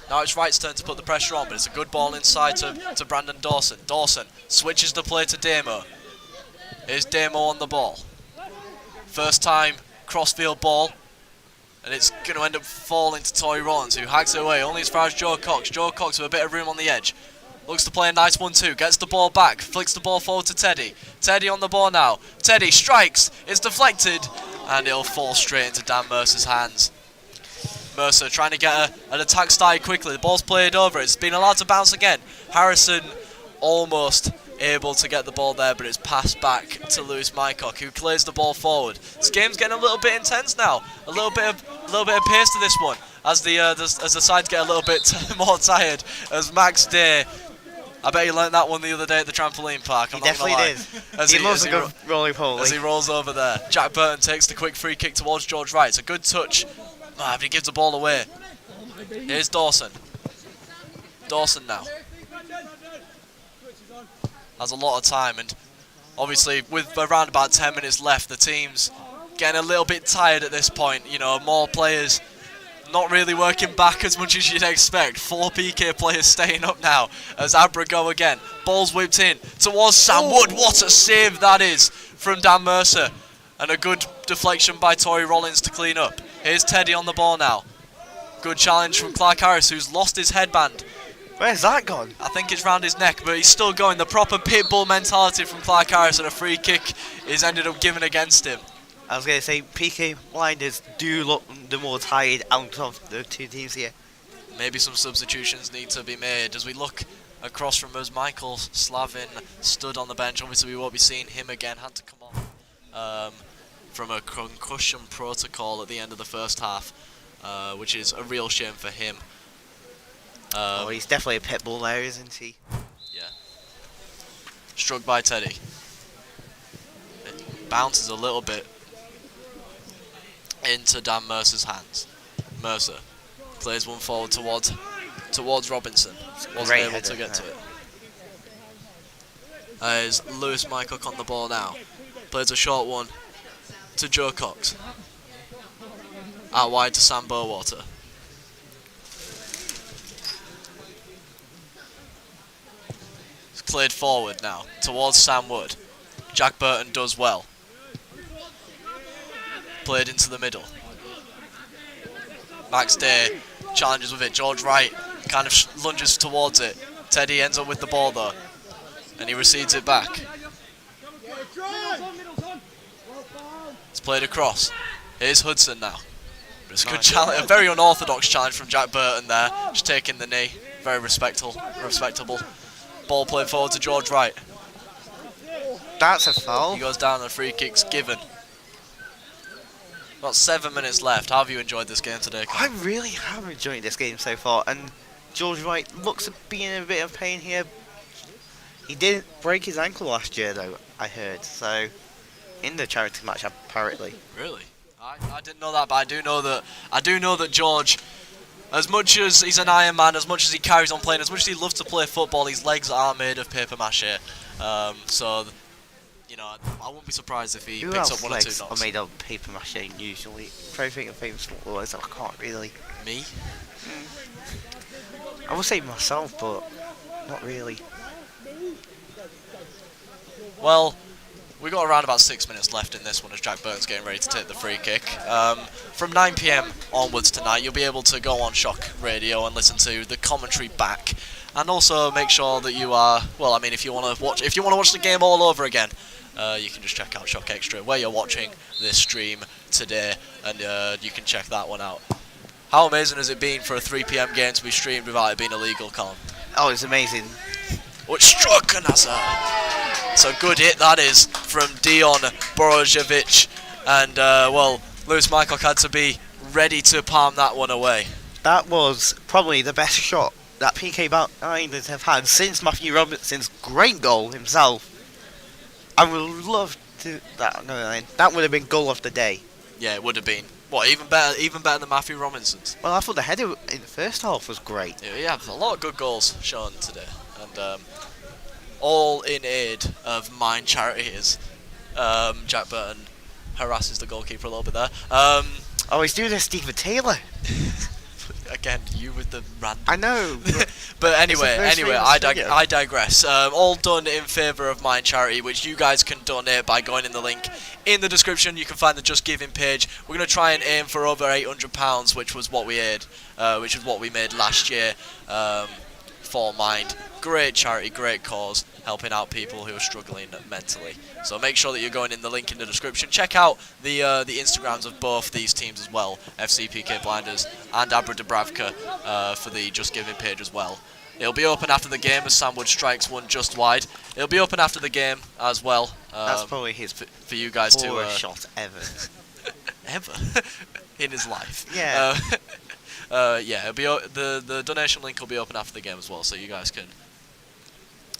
Now it's Wright's turn to put the pressure on, but it's a good ball inside to Brandon Dawson. Dawson switches the play to Damo. Here's Damo on the ball. First time crossfield ball. And it's going to end up falling to Tory Rollins, who hacks it away only as far as Joe Cox. Joe Cox with a bit of room on the edge. Looks to play a nice 1-2. Gets the ball back. Flicks the ball forward to Teddy. Teddy on the ball now. Teddy strikes. It's deflected. And it'll fall straight into Dan Mercer's hands. Mercer trying to get an attack started quickly. The ball's played over. It's been allowed to bounce again. Harrison almost able to get the ball there, but it's passed back to Lewis Mycock, who clears the ball forward. This game's getting a little bit intense now. A little bit of pace to this one as the sides get a little bit more tired. As Max Day, I bet he learned that one the other day at the trampoline park. He definitely did. He loves a good roly-poly. As he rolls over there, Jack Burton takes the quick free kick towards George Wright. It's a good touch. But he gives the ball away. Here's Dawson. Dawson now. Has a lot of time, and obviously with around about 10 minutes left, the team's getting a little bit tired at this point. You know, more players not really working back as much as you'd expect. 4 PK players staying up now as Abra go again. Ball's whipped in towards Sam Wood. What a save that is from Dan Mercer. And a good deflection by Tory Rollins to clean up. Here's Teddy on the ball now. Good challenge from Clark Harris, who's lost his headband. Where's that gone? I think it's round his neck, but he's still going. The proper pitbull mentality from Clark Harris, and a free kick is ended up given against him. I was going to say, Pique Blinders do look the more tired out of the two teams here. Maybe some substitutions need to be made. As we look across from us, Michael Slavin stood on the bench. Obviously, we won't be seeing him again. Had to come off from a concussion protocol at the end of the first half, which is a real shame for him. He's definitely a pit bull there, isn't he? Yeah. Struck by Teddy. It bounces a little bit into Dan Mercer's hands. Mercer plays one forward towards Robinson. Wasn't able to get to it. Is Lewis Mycock on the ball now. Plays a short one to Joe Cox. Out wide to Sam Bowater. It's cleared forward now towards Sam Wood. Jack Burton does well. Played into the middle. Max Day challenges with it. George Wright kind of lunges towards it. Teddy ends up with the ball though, and he recedes it back. It's played across. Here's Hudson now. It's a good challenge, a very unorthodox challenge from Jack Burton there. Just taking the knee. Very respectable. Ball played forward to George Wright. That's a foul. He goes down and the free kick's given. About 7 minutes left. How have you enjoyed this game today, Colin? I really have enjoyed this game so far, and George Wright looks to be in a bit of pain here. He didn't break his ankle last year though, I heard, so in the charity match apparently. Really? I didn't know that, but I do know that George As much as he's an Iron Man, as much as he carries on playing, as much as he loves to play football, his legs are made of paper mache. So, you know, I wouldn't be surprised if he Who picks else up one or two legs are knocks. made of paper mache usually? Try to think of famous footballers. I can't really. Me? I would say myself, but not really. Well, we got around about 6 minutes left in this one as Jack Burton's getting ready to take the free kick. From 9 PM onwards tonight, you'll be able to go on Shock Radio and listen to the commentary back, and also make sure that you are, well, I mean, if you want to watch the game all over again, you can just check out Shock Extra where you're watching this stream today, and you can check that one out. How amazing has it been for a 3 PM game to be streamed without it being illegal, Colin? Oh, it's amazing. Oh, it's struck, and that's it's a good hit that is from Dion Borojevic, and well, Lewis Mycock had to be ready to palm that one away. That was probably the best shot that Pique Blinders have had since Matthew Robinson's great goal himself. I would love to that. No, that would have been goal of the day. Yeah, it would have been. What, even better than Matthew Robinson's? Well, I thought the header in the first half was great. Yeah, a lot of good goals shown today, and all in aid of Mind Charities. Jack Burton harasses the goalkeeper a little bit there. Oh, he's doing this Stephen Taylor. Again, you with the random. I know. But anyway, I digress. All done in favour of Mind Charity, which you guys can donate by going in the link in the description. You can find the Just Giving page. We're going to try and aim for over £800, which was what we made last year for Mind. Great charity, great cause, helping out people who are struggling mentally. So make sure that you're going in the link in the description. Check out the Instagrams of both these teams as well, FC Pique Blinders and Abra Dubravka, for the Just Giving page as well. It'll be open after the game as Sam Wood strikes one just wide. It'll be open after the game as well. That's probably his for you guys to shot ever. ever in his life. Yeah. Yeah, it'll be the donation link will be open after the game as well, so you guys can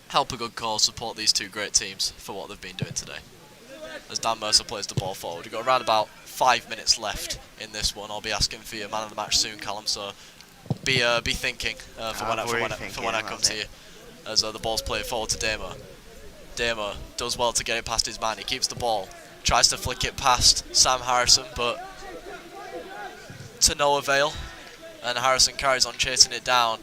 help a good cause, support these two great teams for what they've been doing today. As Dan Mercer plays the ball forward, we've got around about 5 minutes left in this one. I'll be asking for your man of the match soon, Callum. So be thinking for when I come to you. As the ball's played forward to Damo. Damo does well to get it past his man. He keeps the ball, tries to flick it past Sam Harrison, but to no avail. And Harrison carries on chasing it down.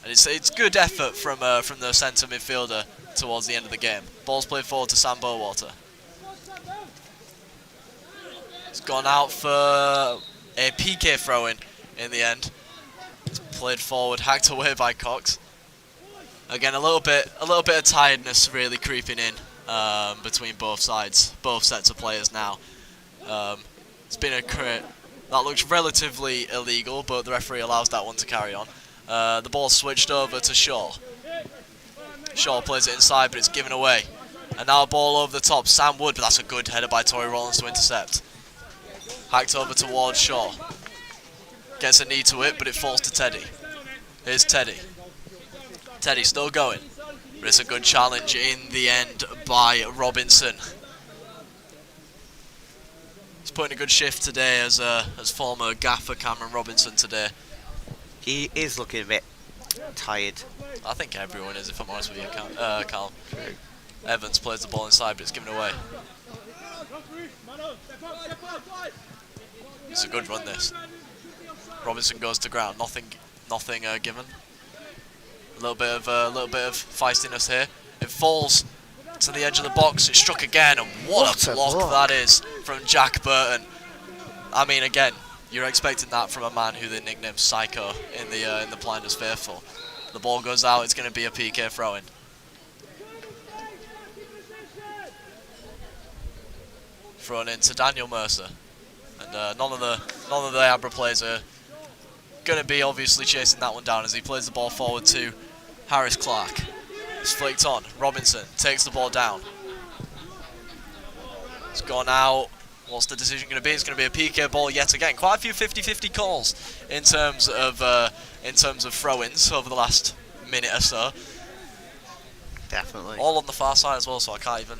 And it's good effort from the centre midfielder towards the end of the game. Ball's played forward to Sam Bowater. It's gone out for a Pique throw-in the end. It's played forward, hacked away by Cox. Again, a little bit of tiredness really creeping in between both sides, both sets of players now. It's been a crit that looks relatively illegal, but the referee allows that one to carry on. The ball switched over to Shaw. Shaw plays it inside, but it's given away. And now a ball over the top. Sam Wood, but that's a good header by Tory Rollins to intercept. Hacked over towards Shaw. Gets a knee to it, but it falls to Teddy. Here's Teddy. Teddy still going, but it's a good challenge in the end by Robinson. He's putting a good shift today as former gaffer Cameron Robinson today. He is looking a bit tired. I think everyone is, if I'm honest with you, Cal. Evans plays the ball inside, but it's given away. It's a good run, this. Robinson goes to ground. Nothing given. A little bit of feistiness here. It falls to the edge of the box. It's struck again, and what a block that is from Jack Burton. I mean, again, you're expecting that from a man who they nicknamed Psycho in the Blinders faithful. The ball goes out. It's going to be a Pique throw-in. Thrown in to Daniel Mercer, and none of the Abra players are going to be obviously chasing that one down as he plays the ball forward to Harris Clark. It's flicked on. Robinson takes the ball down. It's gone out. What's the decision going to be? It's going to be a Pique ball yet again. Quite a few 50-50 calls in terms of throw-ins over the last minute or so. Definitely. All on the far side as well, so I can't even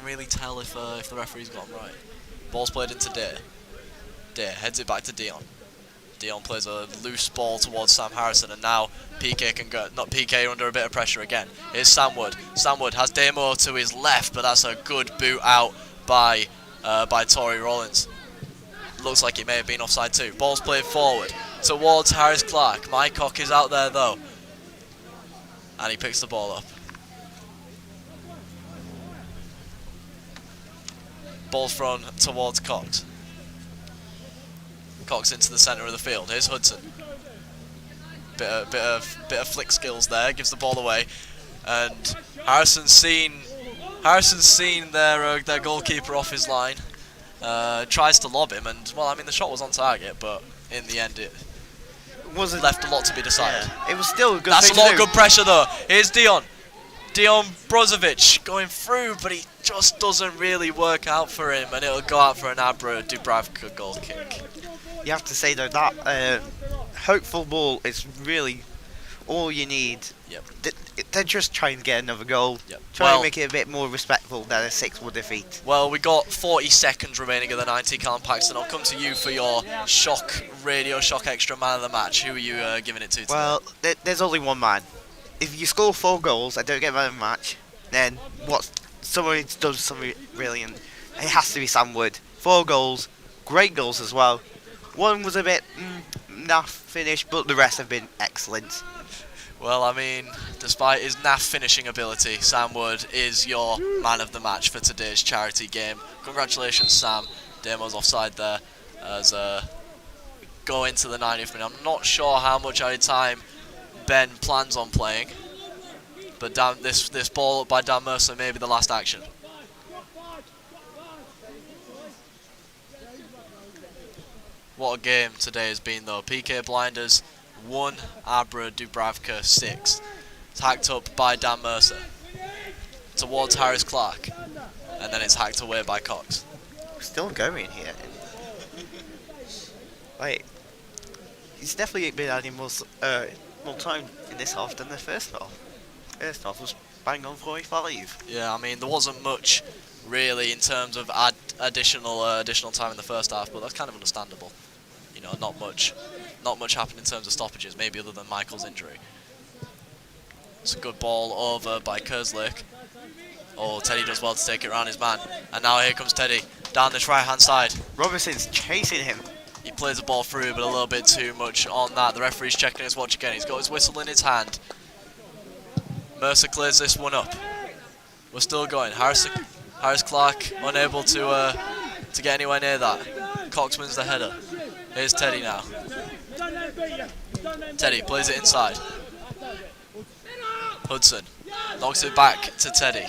really tell if the referee's got them right. Ball's played into Dare. Dare heads it back to Dion. Dion plays a loose ball towards Sam Harrison, and now Pique can go. Not Pique under a bit of pressure again. Here's Sam Wood. Sam Wood has Demo to his left, but that's a good boot out by Tory Rollins. Looks like it may have been offside too. Ball's played forward towards Harris Clark. Mycock is out there though, and he picks the ball up. Ball's thrown towards Cox. Cox into the centre of the field. Here's Hudson. Bit of flick skills there. Gives the ball away, and Harrison's seen their goalkeeper off his line. Tries to lob him, and well, I mean the shot was on target, but in the end it wasn't left a lot to be decided. Yeah, it was still a good. That's thing a lot to of do. good pressure though. Here's Dion Brozovic going through, but he just doesn't really work out for him, and it'll go out for an Abra Dubravka goal kick. You have to say though that hopeful ball is really all you need. Yep. They're just trying to get another goal. Yep. Try and make it a bit more respectful than a 6-1 defeat. Well, we got 40 seconds remaining of the 90. Callum Paxton, I'll come to you for your shock extra man of the match. Who are you giving it to today? Well, there's only one man. If you score 4 goals and don't get man of the match, then someone's done something brilliant. It has to be Sam Wood. 4 goals, great goals as well. One was a bit naff finish, but the rest have been excellent. Well, I mean, despite his naff finishing ability, Sam Wood is your man of the match for today's charity game. Congratulations, Sam. Damo's offside there as go into the 90th minute. I'm not sure how much added time Ben plans on playing, but this ball up by Dan Mercer may be the last action. What a game today has been though. Pique Blinders 1, Abra Dubravka 6. It's hacked up by Dan Mercer towards Harris Clark, and then it's hacked away by Cox. We're still going here. Wait, he's definitely been adding more time in this half than the first half. First half was bang on 45. Yeah, I mean there wasn't much really in terms of additional time in the first half, but that's kind of understandable. You know, not much happened in terms of stoppages, maybe other than Michael's injury. It's a good ball over by Kerslake. Oh, Teddy does well to take it around his man, and now here comes Teddy down this right hand side. Robinson's chasing him. He plays the ball through, but a little bit too much on that. The referee's checking his watch again. He's got his whistle in his hand. Mercer clears this one up. We're still going. Harris Clark unable to get anywhere near that. Cox wins the header. Here's Teddy now. Teddy plays it inside. Hudson knocks it back to Teddy.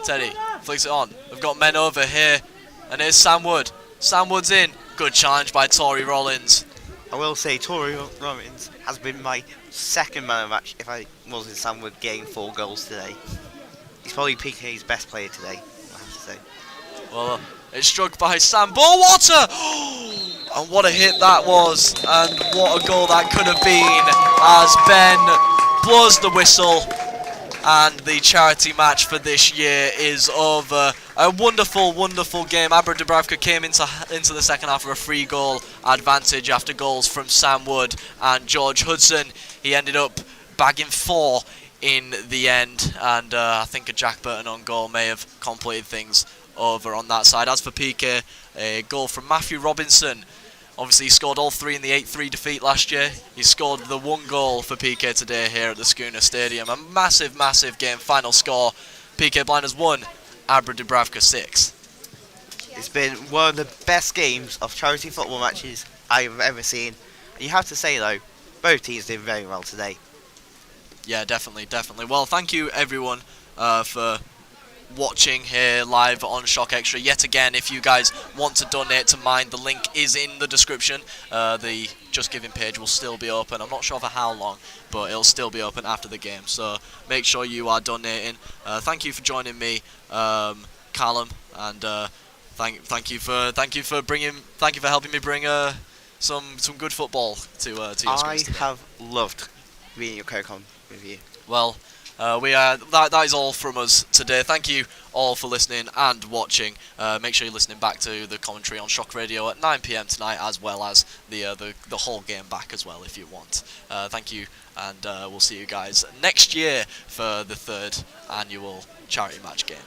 Teddy flicks it on. We've got men over here, and here's Sam Wood. Sam Wood's in. Good challenge by Tory Rollins. I will say Tory Rollins has been my second man of the match if I wasn't Sam Wood getting 4 goals today. He's probably Pique's best player today, I have to say. Well, it's struck by Sam Water! And what a hit that was, and what a goal that could have been as Ben blows the whistle, and the charity match for this year is over. A wonderful, wonderful game. Abra Dubravka came into the second half with a 3-goal advantage after goals from Sam Wood and George Hudson. He ended up bagging 4 in the end, and I think a Jack Burton on goal may have completed things over on that side. As for Pique, a goal from Matthew Robinson. Obviously he scored all 3 in the 8-3 defeat last year. He scored the 1 goal for Pique today here at the Skuna Stadium. A massive, massive game. Final score, Pique Blinders 1, Abra Dubravka 6. It's been one of the best games of charity football matches I've ever seen. You have to say though, both teams did very well today. Yeah, definitely, definitely. Well, thank you everyone for watching here live on Shock Extra. Yet again, if you guys want to donate to mine, the link is in the description. The Just Giving page will still be open. I'm not sure for how long, but it'll still be open after the game. So make sure you are donating. Thank you for joining me, Callum, and thank you for helping me bring some good football to your I screens today. have loved being your co-con with you. Well, That is all from us today. Thank you all for listening and watching. Make sure you're listening back to the commentary on Shock Radio at 9 p.m. tonight, as well as the whole game back as well if you want. Thank you, and we'll see you guys next year for the 3rd annual charity match game.